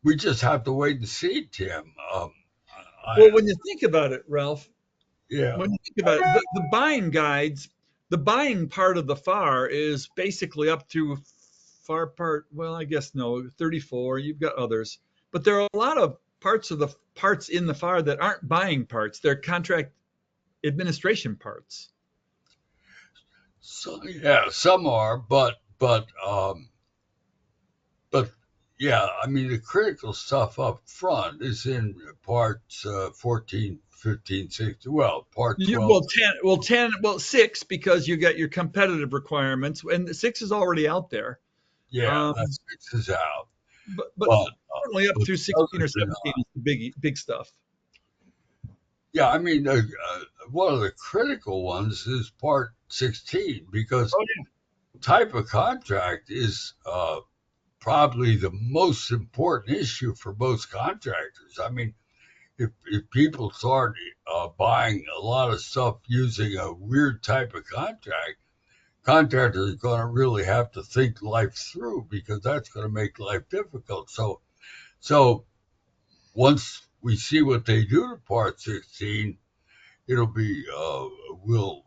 we just have to wait and see, Tim. Well, when you think about it, Ralph, yeah. When you think about it, the buying guides, the buying part of the FAR is basically up through FAR part, well, I guess no, 34. You've got others. But there are a lot of parts in the FAR that aren't buying parts. They're contract administration parts. So yeah, some are, but yeah, I mean the critical stuff up front is in parts 14, 15, 16. Well, part 12. Well, 6, because you got your competitive requirements, and 6 is already out there. Yeah, that 6 is out. But certainly up but through the 16 or others are 17 not. is the big stuff. Yeah, I mean one of the critical ones is part 16 because Oh, type of contract is probably the most important issue for most contractors. I mean, if people start buying a lot of stuff using a weird type of contract, contractors are going to really have to think life through because that's going to make life difficult. So once we see what they do to Part 16, it'll be we'll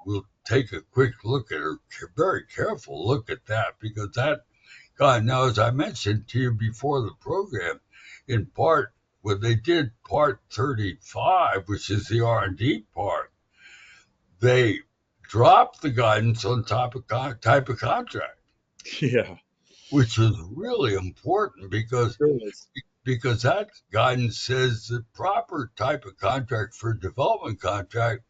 take a quick look at her, very careful look at that because that guy. Now, as I mentioned to you before the program, in part when they did Part 35, which is the R&D part, they dropped the guidance on type of contract, yeah, which was really important sure is. because that guidance says the proper type of contract for a development contract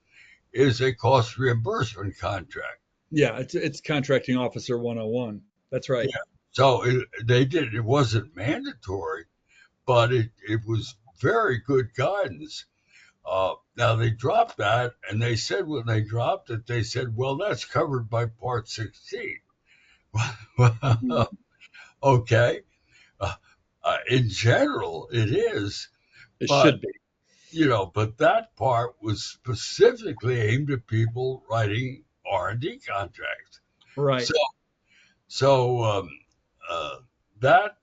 is a cost reimbursement contract. Yeah, it's contracting officer 101. That's right. Yeah. So they did. It wasn't mandatory, but it was very good guidance. Now they dropped that, and they said when they dropped it, they said, "Well, that's covered by Part 16." Mhm. Okay, uh, in general, it is, It but should be. but that part was specifically aimed at people writing R&D contracts. Right. So so uh, that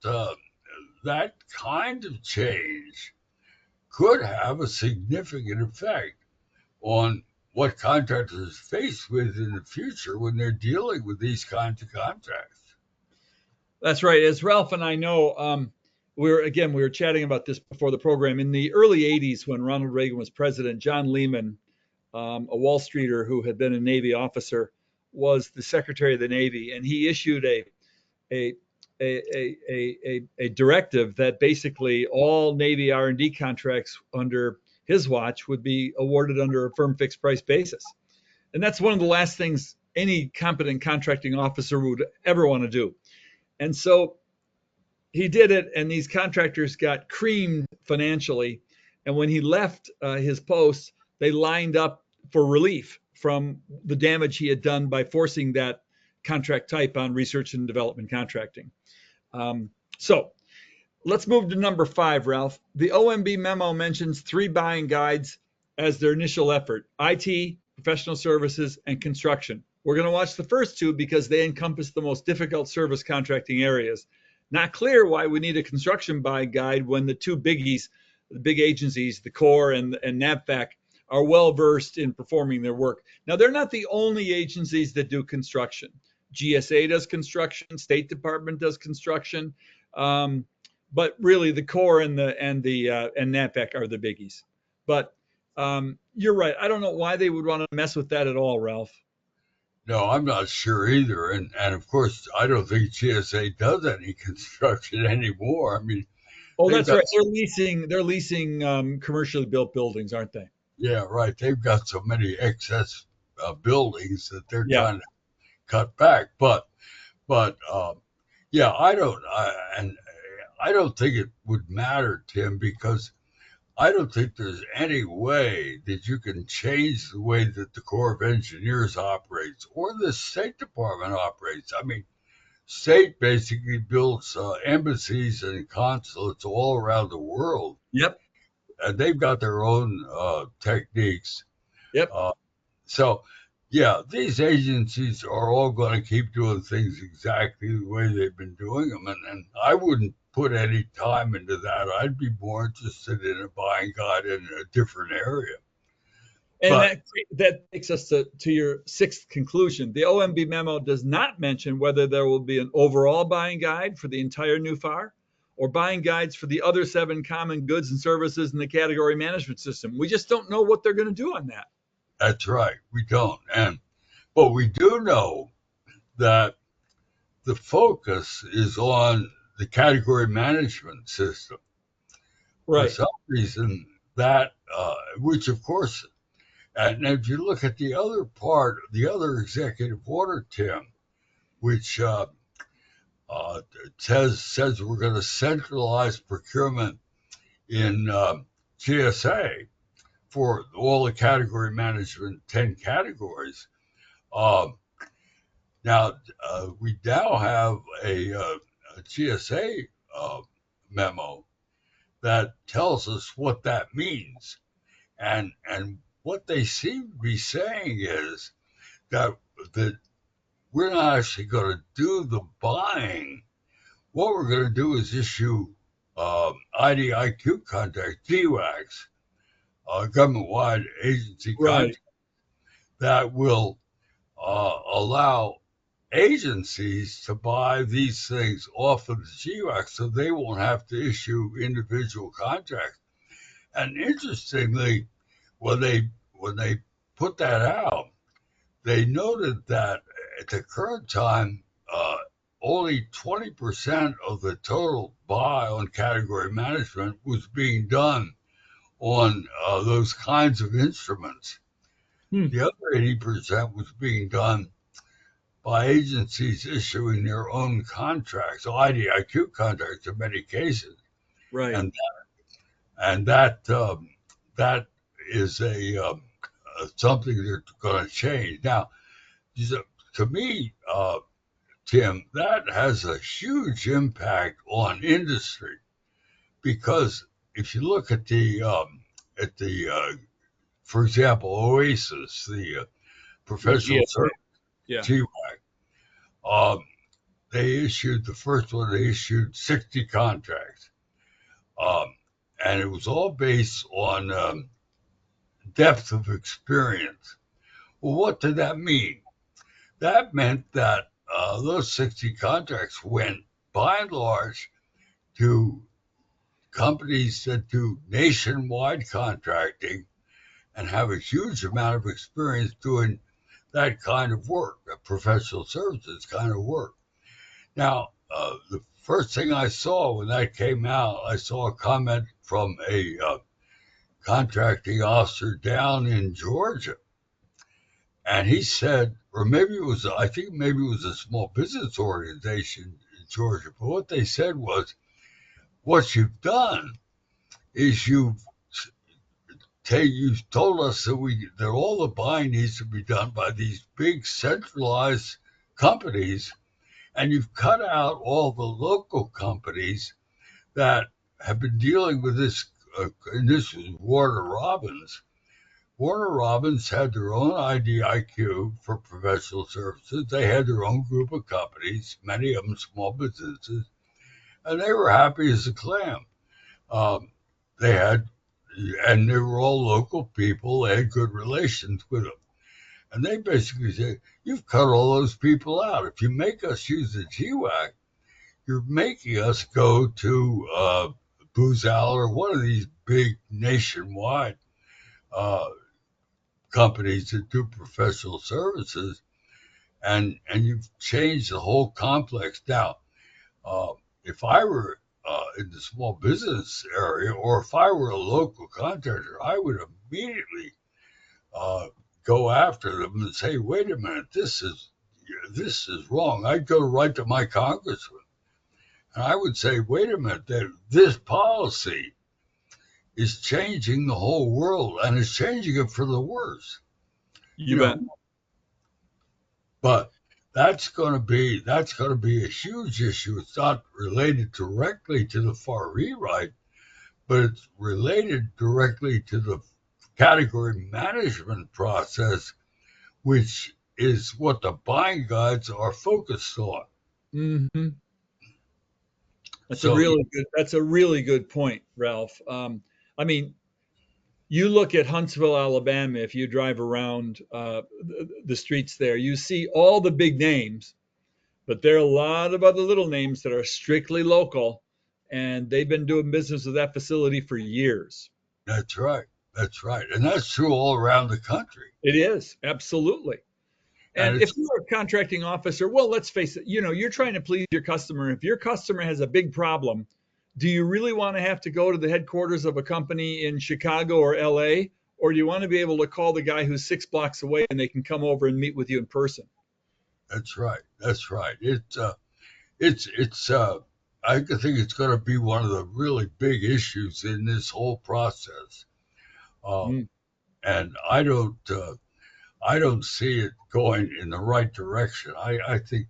that kind of change could have a significant effect on what contractors face with in the future when they're dealing with these kinds of contracts. That's right. As Ralph and I know, we were chatting about this before the program. In the early 80s, when Ronald Reagan was president, John Lehman, a Wall Streeter who had been a Navy officer, was the Secretary of the Navy, and he issued a a directive that basically all Navy R&D contracts under his watch would be awarded under a firm fixed price basis. And that's one of the last things any competent contracting officer would ever want to do. And so he did it, and these contractors got creamed financially. And when he left his post, they lined up for relief from the damage he had done by forcing that contract type on research and development contracting. So let's move to number 5, Ralph. The OMB memo mentions 3 buying guides as their initial effort: IT, professional services, and construction. We're going to watch the first 2 because they encompass the most difficult service contracting areas. Not clear why we need a construction buying guide when the 2 biggies, the big agencies, the Corps and NAVFAC, are well versed in performing their work. Now, they're not the only agencies that do construction. GSA does construction, State Department does construction, but really the Corps and NAVFAC are the biggies. But you're right. I don't know why they would want to mess with that at all, Ralph. No, I'm not sure either. And of course, I don't think GSA does any construction anymore. I mean, Oh, they've that's got, right. They're leasing commercially built buildings, aren't they? yeah, right. They've got so many excess buildings that they're Yeah. trying to cut back. But yeah, I don't think it would matter, Tim, because I don't think there's any way that you can change the way that the Corps of Engineers operates or the State Department operates. I mean, state basically builds embassies and consulates all around the world, Yep. and they've got their own techniques. Yep. Uh, so, yeah, these agencies are all going to keep doing things exactly the way they've been doing them, and I wouldn't put any time into that. I'd be more interested in a buying guide in a different area. And But that takes us to your 6th conclusion. The OMB memo does not mention whether there will be an overall buying guide for the entire new FAR or buying guides for the other 7 common goods and services in the category management system. We just don't know what they're going to do on that. That's right. We don't. But we do know that the focus is on the category management system. For Right. some reason, that, which of course, and if you look at the other part, the other executive order, Tim, which uh, says we're going to centralize procurement in GSA for all the category management, 10 categories. Uh, Now, we now have a GSA memo that tells us what that means. And what they seem to be saying is that, that we're not actually going to do the buying. What we're going to do is issue IDIQ contracts, GWACs, government-wide agency Right. contracts that will allow agencies to buy these things off of the GWAC so they won't have to issue individual contracts. And interestingly, when they put that out, they noted that at the current time, only 20% of the total buy on category management was being done on those kinds of instruments. Hmm. The other 80% was being done by agencies issuing their own contracts, so IDIQ contracts in many cases, Right. and that is something that's going to change now. To me, Tim, that has a huge impact on industry because if you look at the for example, Oasis, the The professional GSA. service Yeah. GWAC, um, they issued the first one. They issued 60 contracts, um, and it was all based on depth of experience. Well, what did that mean? That meant that those 60 contracts went, by and large, to companies that do nationwide contracting and have a huge amount of experience doing that kind of work, professional services kind of work. Now, the first thing I saw when that came out, I saw a comment from a contracting officer down in Georgia. And he said, or maybe it was, I think maybe it was a small business organization in Georgia, but what they said was, what you've done is you've told us that all the buying needs to be done by these big centralized companies, and you've cut out all the local companies that have been dealing with this. And this was Warner Robins. Warner Robins had their own IDIQ for professional services. They had their own group of companies, many of them small businesses, and they were happy as a clam. Um, they had, and they were all local people. They had good relations with them. And they basically said, you've cut all those people out. If you make us use the GWAC, you're making us go to Booz Allen or one of these big nationwide uh, companies that do professional services, and you've changed the whole complex. Now, uh, if I were in the small business area, or if I were a local contractor, I would immediately uh, go after them and say, "Wait a minute, this is wrong." I'd go right to my congressman, and I would say, "Wait a minute, this policy is changing the whole world, and it's changing it for the worse." You You bet. know, but that's going to be a huge issue. It's not related directly to the far right, but it's related directly to the category management process, which is what the buying guides are focused on. Hmm. So That's a really good point, Ralph. I mean, you look at Huntsville, Alabama. If you drive around the streets there, you see all the big names, but there are a lot of other little names that are strictly local, and they've been doing business with that facility for years. that's right. That's right. And that's true all around the country. It is, absolutely. And if you're a contracting officer, well, let's face it, you're trying to please your customer. If your customer has a big problem, do you really want to have to go to the headquarters of a company in Chicago or LA? Or do you want to be able to call the guy who's 6 blocks away and they can come over and meet with you in person? That's right. That's right. I think it's going to be one of the really big issues in this whole process. And I don't see it going in the right direction. I think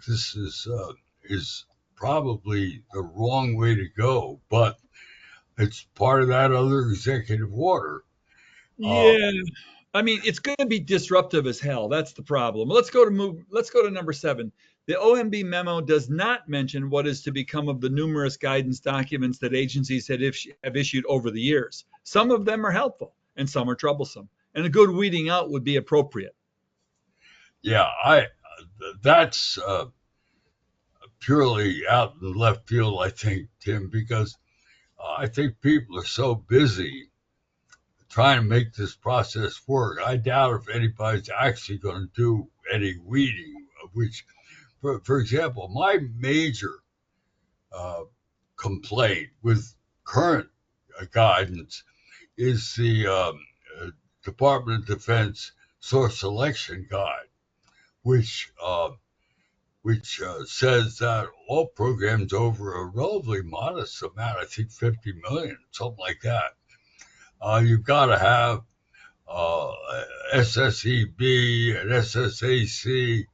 this is probably the wrong way to go, but it's part of that other executive order. Yeah. I mean, it's going to be disruptive as hell. That's the problem. Let's go to number 7. The OMB memo does not mention what is to become of the numerous guidance documents that agencies have issued over the years. Some of them are helpful and some are troublesome, and a good weeding out would be appropriate. Yeah, that's purely out in left field, I think, Tim, because I think people are so busy trying to make this process work. I doubt if anybody's actually going to do any weeding, which, for example, my major complaint with current guidance is the Department of Defense source selection guide, which says that all programs over a relatively modest amount, I think 50 million, something like that, you've got to have SSEB and SSAC.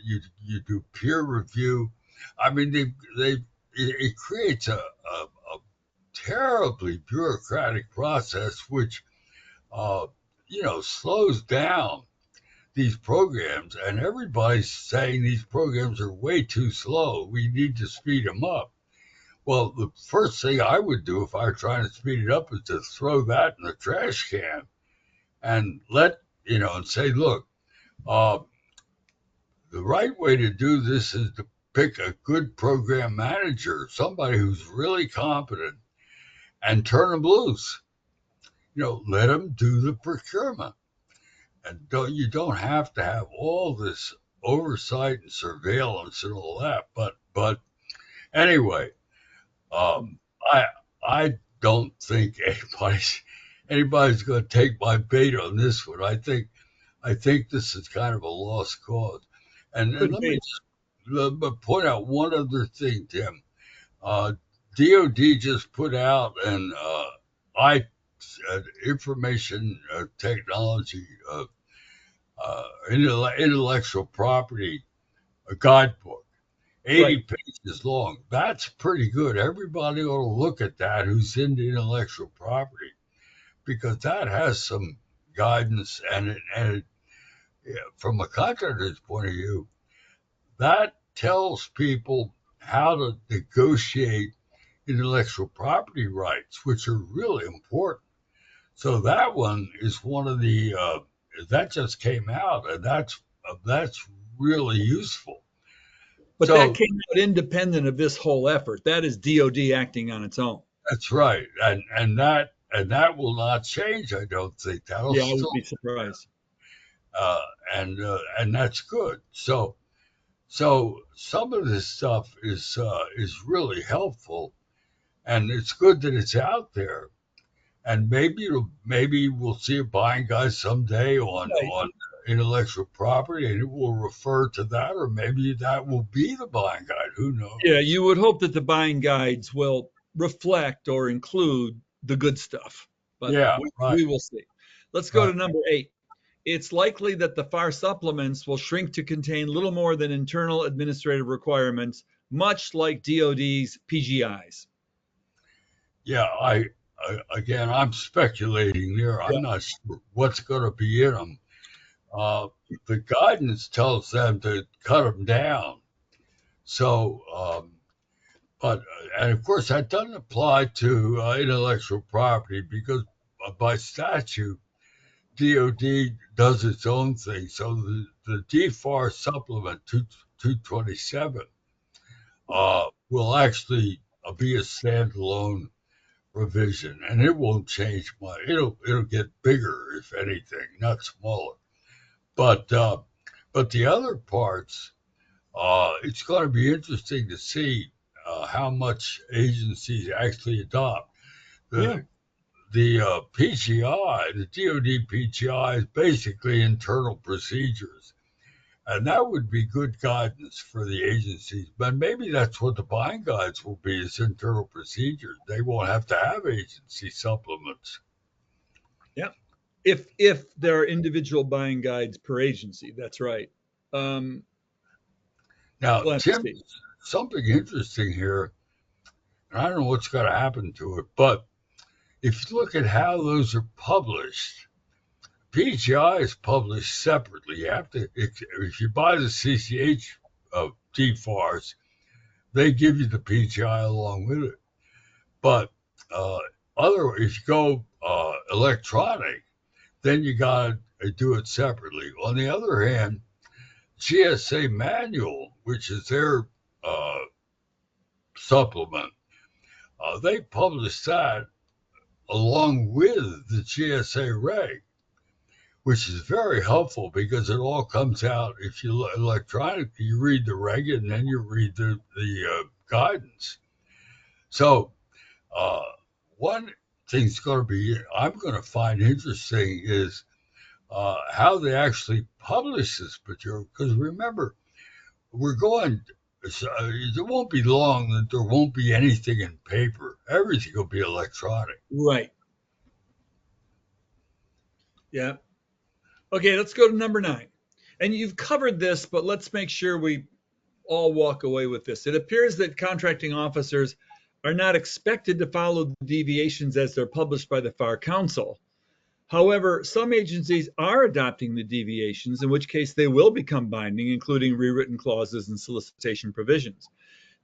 You do peer review. I mean, it creates a terribly bureaucratic process, which slows down these programs. And everybody's saying these programs are way too slow. We need to speed them up. Well, the first thing I would do if I were trying to speed it up is to throw that in the trash can and and say, look, the right way to do this is to pick a good program manager, somebody who's really competent, and turn them loose. Let them do the procurement. And you don't have to have all this oversight and surveillance and all that. But anyway, I don't think anybody's going to take my bait on this one. I think this is kind of a lost cause. And let me point out one other thing, Tim. DOD just put out an information technology intellectual property guidebook. 80 pages long. That's pretty good. Everybody ought to look at that who's into intellectual property, because that has some guidance, and from a contractor's point of view, that tells people how to negotiate intellectual property rights, which are really important. So that one is one of the that just came out, and that's really useful. But that came out independent of this whole effort. That is DOD acting on its own. That's right, and that will not change. I don't think I would be surprised. And that's good. So some of this stuff is really helpful, and it's good that it's out there. And maybe we'll see a buying guide someday on intellectual property, and it will refer to that, or maybe that will be the buying guide. Who knows? Yeah, you would hope that the buying guides will reflect or include the good stuff. But we will see. Let's go to number 8. It's likely that the FAR supplements will shrink to contain little more than internal administrative requirements, much like DOD's PGIs. Yeah, I'm speculating there. I'm not sure what's going to be in them. The guidance tells them to cut them down. So, and of course, that doesn't apply to intellectual property, because by statute, DOD does its own thing. So the DFAR supplement 227 will actually be a standalone revision, and it won't change much. It'll get bigger, if anything, not smaller. But the other parts, it's going to be interesting to see how much agencies actually adopt. The PGI, the DoD PGI, is basically internal procedures. And that would be good guidance for the agencies. But maybe that's what the buying guides will be, is internal procedures. They won't have to have agency supplements. Yeah. If there are individual buying guides per agency, that's right. Now, We'll Tim, something interesting here, and I don't know what's going to happen to it, but if you look at how those are published, PGI is published separately. You have to, if you buy the CCH DFARS, they give you the PGI along with it. But if you go electronic, then you got to do it separately. On the other hand, GSA Manual, which is their supplement, they publish that along with the GSA Reg, which is very helpful because it all comes out. If you electronically, you read the reg and then you read the guidance. So one thing's going to be, I'm going to find interesting is how they actually publish this material. Because remember, it won't be long that there won't be anything in paper. Everything will be electronic. Right. Yeah. Okay, let's go to number 9. And you've covered this, but let's make sure we all walk away with this. It appears that contracting officers are not expected to follow the deviations as they're published by the FAR Council. However, some agencies are adopting the deviations, in which case they will become binding, including rewritten clauses and solicitation provisions.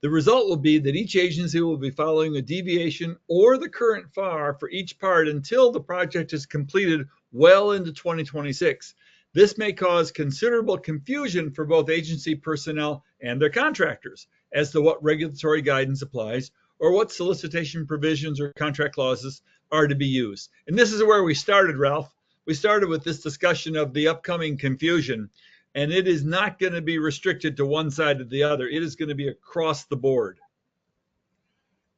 The result will be that each agency will be following a deviation or the current FAR for each part until the project is completed well into 2026. This may cause considerable confusion for both agency personnel and their contractors as to what regulatory guidance applies or what solicitation provisions or contract clauses are to be used. And this is where we started, Ralph. We started with this discussion of the upcoming confusion, and it is not going to be restricted to one side or the other. It is going to be across the board.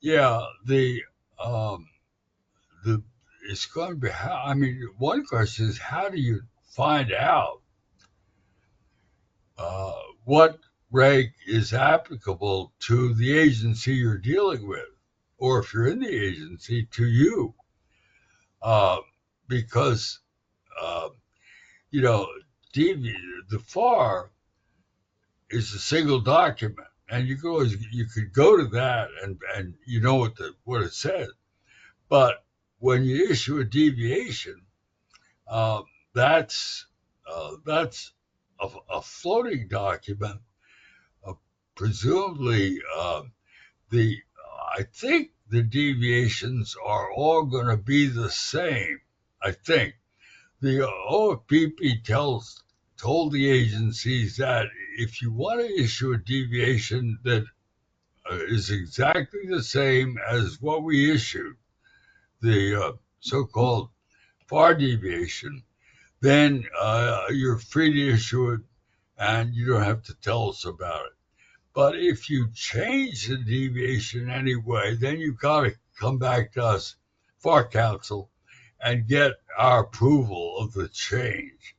Yeah, it's going to be how. I mean, one question is, how do you find out what reg is applicable to the agency you're dealing with, or if you're in the agency, to you? Because the FAR is a single document, and you could go to that and you know what it says. But when you issue a deviation, that's a floating document. Presumably, I think the deviations are all going to be the same. I think the OFPP told the agencies that if you want to issue a deviation that is exactly the same as what we issued, the so-called FAR deviation, then you're free to issue it and you don't have to tell us about it. But if you change the deviation anyway, then you've got to come back to us, FAR Council, and get our approval of the change.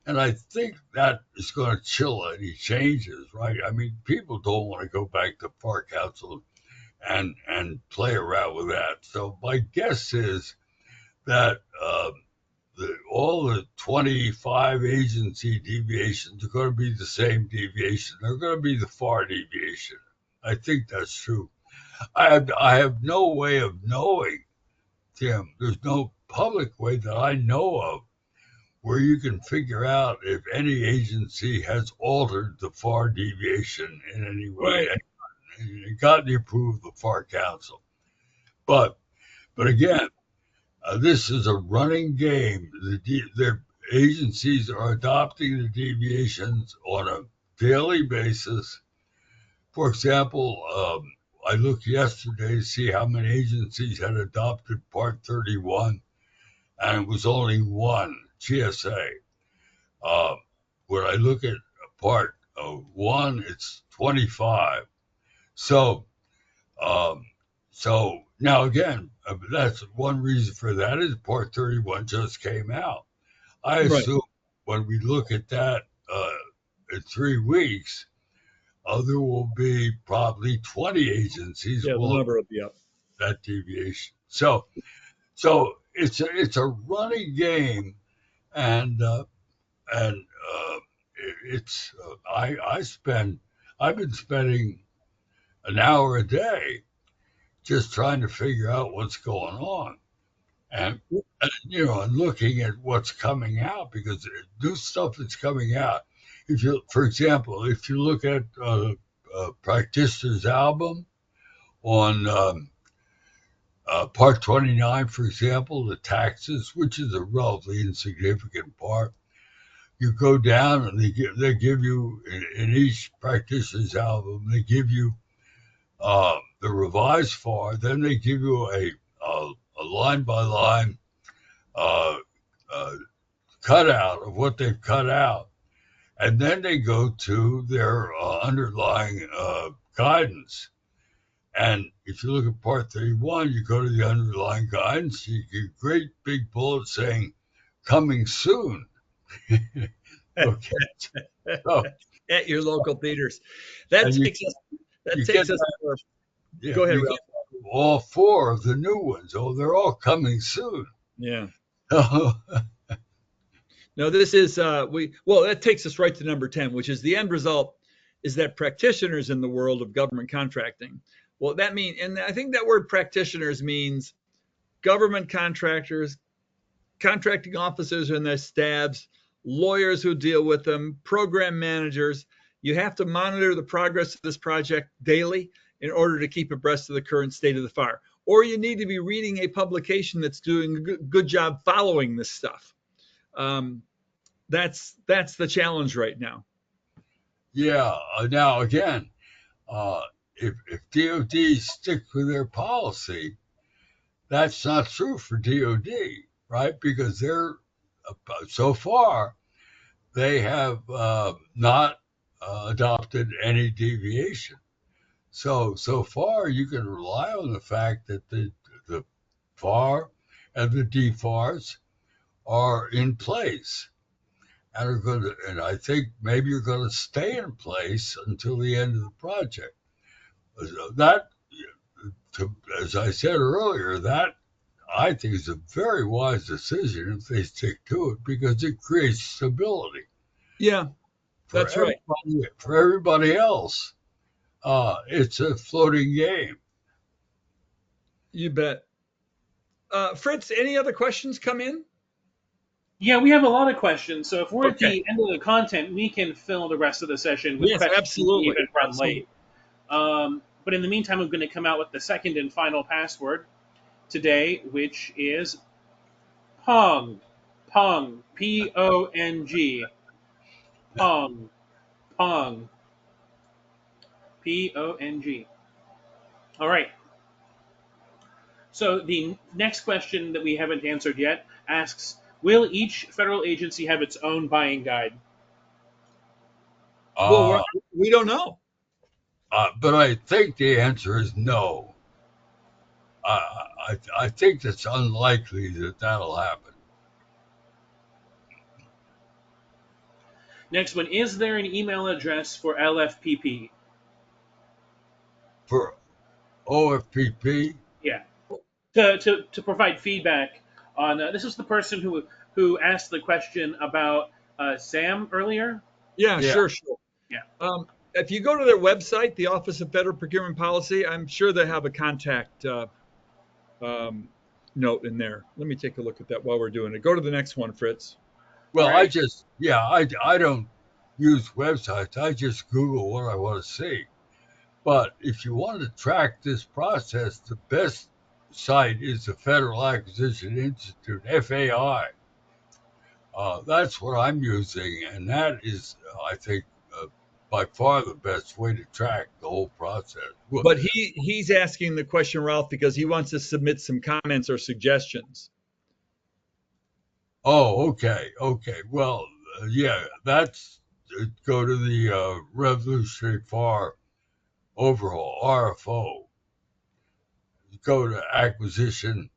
And I think that is going to chill any changes, right? I mean, people don't want to go back to FAR Council and play around with that. So my guess is that all the 25 agency deviations are going to be the same deviation. They're going to be the FAR deviation. I think that's true. I have no way of knowing, Tim. There's no public way that I know of where you can figure out if any agency has altered the FAR deviation in any way and gotten the approval of the FAR Council. But again, this is a running game. The agencies are adopting the deviations on a daily basis. For example, I looked yesterday to see how many agencies had adopted Part 31, and it was only one, GSA. When I look at Part 1, it's 25. So, um, so now again, that's one reason for that is Part 31 just came out. I Right. assume when we look at that in 3 weeks, there will be probably 20 agencies Yeah, the will number will be up. that deviation. So it's a running game, and it's I've been spending an hour a day just trying to figure out what's going on, and, and looking at what's coming out because new stuff that's coming out. If you, for example, if you look at Practitioner's album on Part 29, for example, the taxes, which is a relatively insignificant part, you go down and they give you in each practitioner's album they give you the revised FAR, then they give you a line by line uh, uh, cutout of what they've cut out, and then they go to their underlying guidance. And if you look at Part 31, you go to the underlying guidance, you get great big bullets saying coming soon. Okay. So, At your local theaters. That takes us. Yeah, go ahead, Ralph. All 4 of the new ones. Oh, they're all coming soon. Yeah. No, this is that takes us right to number 10, which is the end result is that practitioners in the world of government contracting. Well, that means, and I think that word practitioners means government contractors, contracting officers and their staffs, lawyers who deal with them, program managers. You have to monitor the progress of this project daily in order to keep abreast of the current state of the FAR. Or you need to be reading a publication that's doing a good job following this stuff. That's the challenge right now. Yeah. Now again, if DOD sticks with their policy, that's not true for DOD, right? Because they're so far they have not adopted any deviation. So far you can rely on the fact that the FAR and the DFARs are in place and are going to, and I think maybe you're going to stay in place until the end of the project. That, as I said earlier, that I think is a very wise decision if they stick to it because it creates stability. Yeah, that's right. For everybody else, it's a floating game. You bet. Fritz, any other questions come in? Yeah, we have a lot of questions. So if we're at the end of the content, we can fill the rest of the session with questions. Absolutely. Even run late. But in the meantime, I'm going to come out with the second and final password today, which is Pong. Pong. P-O-N-G. Pong. Pong. P-O-N-G. All right. So the next question that we haven't answered yet asks, will each federal agency have its own buying guide? Well, we don't know. But I think the answer is no. I think it's unlikely that that'll happen. Next one, is there an email address for LFPP? For OFPP? Yeah. To provide feedback on, this is the person who asked the question about Sam earlier. Yeah, sure. Yeah. If you go to their website, the Office of Federal Procurement Policy, I'm sure they have a contact note in there. Let me take a look at that while we're doing it. Go to the next one, Fritz. Well, right. I don't use websites. I just Google what I want to see. But if you want to track this process, the best site is the Federal Acquisition Institute, FAI. That's what I'm using, and that is, I think, by far the best way to track the whole process. But he's asking the question, Ralph, because he wants to submit some comments or suggestions. Oh, okay. Well, yeah, that's go to the Revolutionary Far Overhaul, RFO. Go to acquisition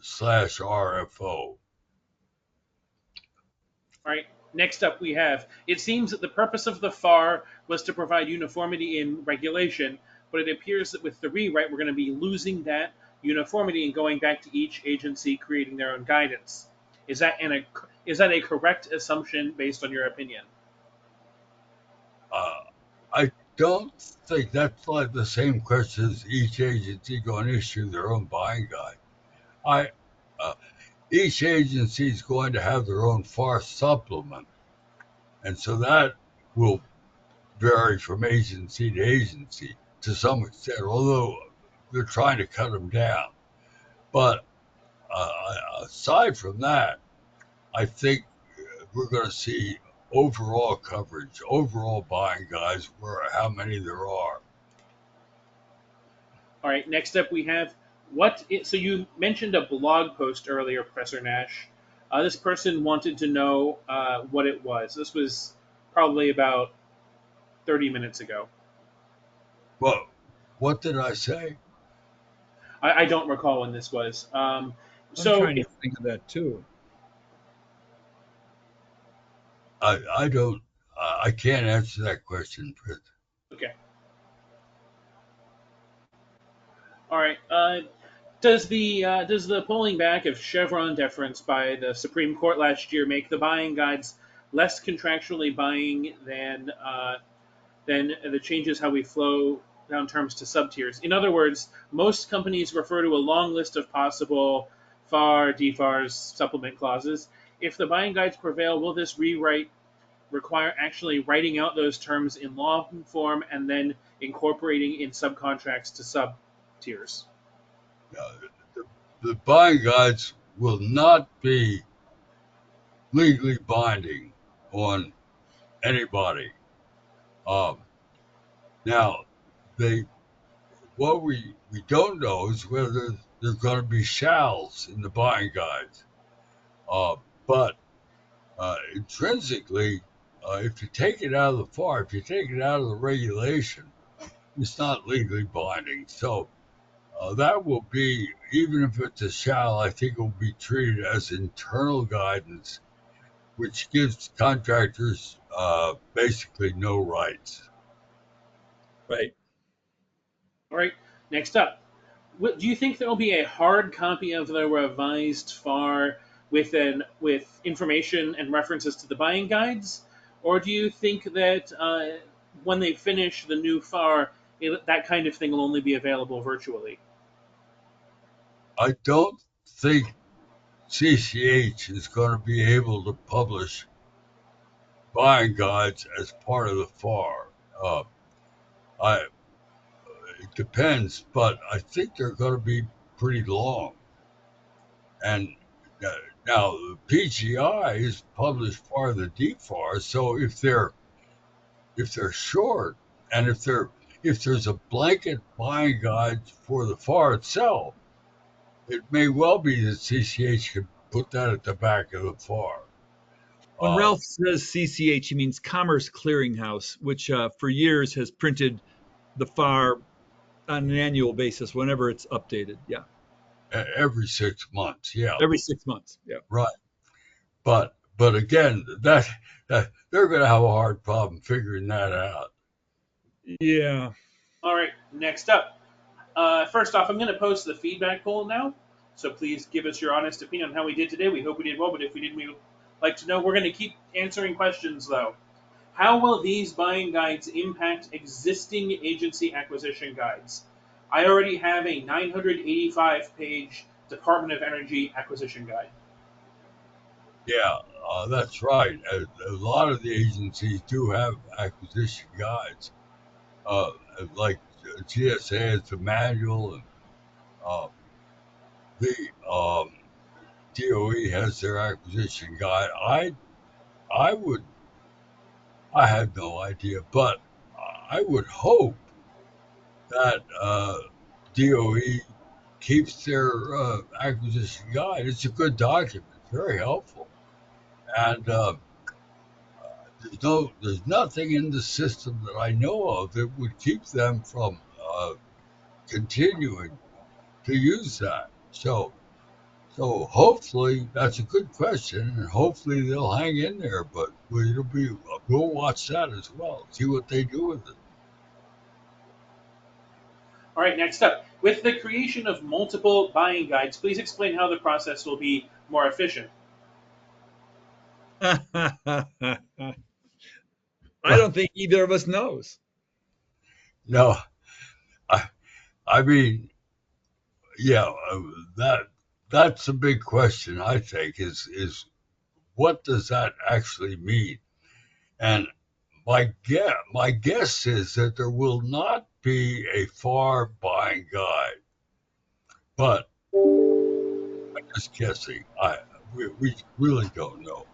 slash RFO. All right. Next up, we have it seems that the purpose of the FAR was to provide uniformity in regulation, but it appears that with the rewrite, we're going to be losing that uniformity and going back to each agency creating their own guidance. Is that a correct assumption based on your opinion? I don't think that's like the same question as each agency going to issue their own buying guide. I each agency is going to have their own FAR supplement, and so that will vary from agency to agency to some extent, although they're trying to cut them down. But aside from that, I think we're going to see overall coverage, overall buying guides, where how many there are. All right. Next up, we have so you mentioned a blog post earlier, Professor Nash. This person wanted to know what it was. This was probably about 30 minutes ago. Well, what did I say? I don't recall when this was. I'm So trying to think of that too. I don't. I can't answer that question, Fritz. okay. All right. Does the pulling back of Chevron deference by the Supreme Court last year make the buying guides less contractually buying than the changes how we flow down terms to sub-tiers? In other words, most companies refer to a long list of possible FAR, DFARS, supplement clauses. If the buying guides prevail, will this rewrite require actually writing out those terms in law form and then incorporating in subcontracts to sub-tiers? The buying guides will not be legally binding on anybody. Now, they what we don't know is whether there's going to be shalls in the buying guides. But intrinsically, if you take it out of the FAR, if you take it out of the regulation, it's not legally binding. So that will be, even if it's a shall, I think it will be treated as internal guidance, which gives contractors basically no rights. Right. All right. Next up, do you think there will be a hard copy of the revised FAR with information and references to the buying guides, or do you think that when they finish the new FAR, that kind of thing will only be available virtually? I don't think CCH is going to be able to publish buying guides as part of the FAR. I It depends, but I think they're going to be pretty long. And now the PGI is published part of the DFAR, so if they're short and if there's a blanket buying guide for the FAR itself, it may well be that CCH could put that at the back of the FAR. When Ralph says CCH, he means Commerce Clearinghouse, which for years has printed the FAR on an annual basis whenever it's updated. Yeah. Every 6 months, yeah. Every 6 months. Yeah. Right. But again, that they're going to have a hard problem figuring that out. Yeah. All right. Next up, first off, I'm going to post the feedback poll now. So please give us your honest opinion on how we did today. We hope we did well, but if we didn't, we would like to know. We're going to keep answering questions, though. How will these buying guides impact existing agency acquisition guides? I already have a 985-page Department of Energy acquisition guide. Yeah, that's right. A lot of the agencies do have acquisition guides, like GSA has the manual, and the DOE has their acquisition guide. I would I have no idea, but I would hope that DOE keeps their acquisition guide. It's a good document, very helpful, and there's nothing in the system that I know of that would keep them from continuing to use that. So hopefully that's a good question, and hopefully they'll hang in there. But we'll watch that as well, see what they do with it. All right, next up. With the creation of multiple buying guides, please explain how the process will be more efficient. I Well, don't think either of us knows. no, I, I mean, yeah, that's a big question. I think is what does that actually mean? And my guess is that there will not be a FAR buying guide, but I'm just guessing. We really don't know.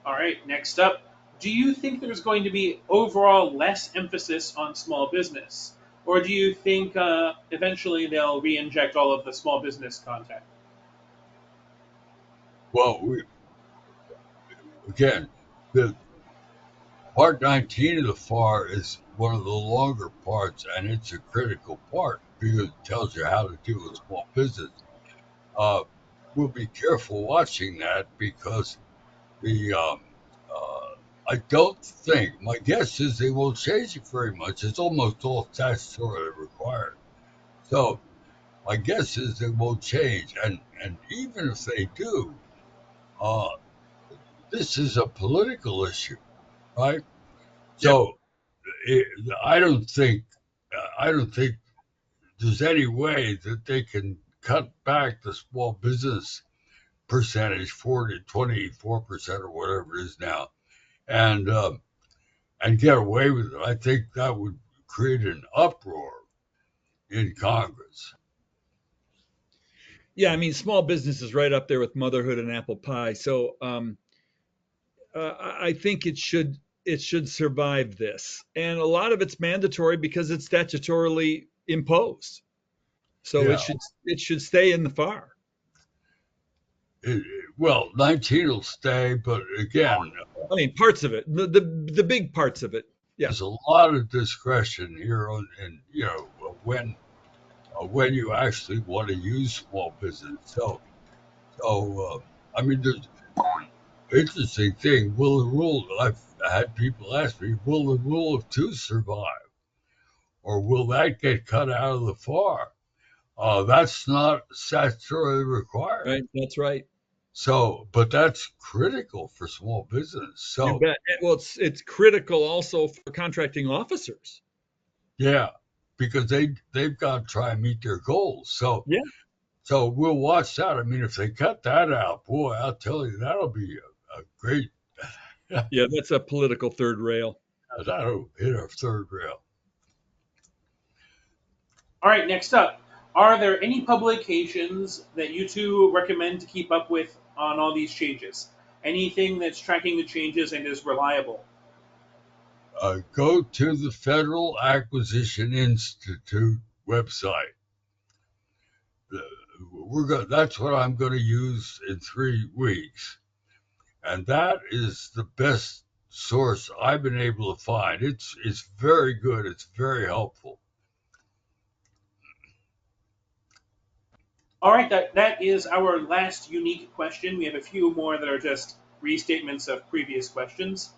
All right, next up. Do you think there's going to be overall less emphasis on small business? Or do you think eventually they'll re inject all of the small business content? Well, again, the part 19 of the FAR is one of the longer parts, and it's a critical part because it tells you how to deal with small business. Uh, we'll be careful watching that because the I don't think my guess is they won't change it very much. It's almost all statutorily required. So my guess is they won't change, and even if they do, uh, this is a political issue, right? Yep. So it, I don't think I don't think there's any way that they can cut back the small business percentage 24% or whatever it is now, and and get away with it. I think that would create an uproar in Congress. Yeah, I mean, small business is right up there with motherhood and apple pie. So I think it should survive this, and a lot of it's mandatory because it's statutorily imposed. So Yeah. it should stay in the FAR. It, well, 19 will stay, but again, I mean, parts of it, the big parts of it. Yeah. there's a lot of discretion here on, and when you actually want to use small business. So I mean, there's interesting thing. Will the rule? I've had people ask me, will the rule of two survive, or will that get cut out of the FAR? That's not statutorily required. Right. That's right. So, but that's critical for small business. You So, bet. Well, it's critical also for contracting officers. yeah, because they've got to try and meet their goals. So, Yeah. so we'll watch that. I mean, if they cut that out, boy, I'll tell you, that'll be a great. Yeah, that's a political third rail. That'll hit our third rail. All right, next up. Are there any publications that you two recommend to keep up with on all these changes? Anything that's tracking the changes and is reliable? Go to the Federal Acquisition Institute website. That's what I'm going to use in 3 weeks, and that is the best source I've been able to find. It's very good. It's very helpful. All right, that is our last unique question. We have a few more that are just restatements of previous questions.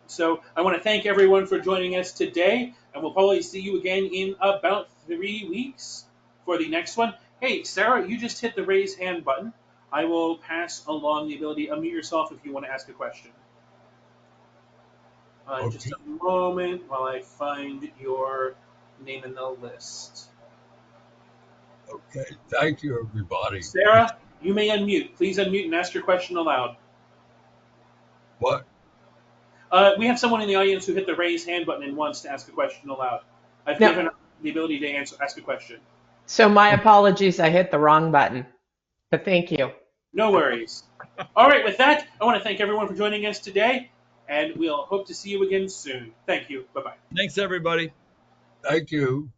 So I want to thank everyone for joining us today, and we'll probably see you again in about 3 weeks for the next one. Hey, Sarah, you just hit the raise hand button. I will pass along the ability to unmute yourself if you want to ask a question. Okay. Just a moment while I find your name in the list. Okay. Thank you, everybody. Sarah, you may unmute. Please unmute and ask your question aloud. What? We have someone in the audience who hit the raise hand button and wants to ask a question aloud. I've No. given her the ability to ask a question. So my apologies, I hit the wrong button. But thank you. No worries. All right, with that, I want to thank everyone for joining us today, and we'll hope to see you again soon. Thank you. Bye-bye. Thanks, everybody. Thank you.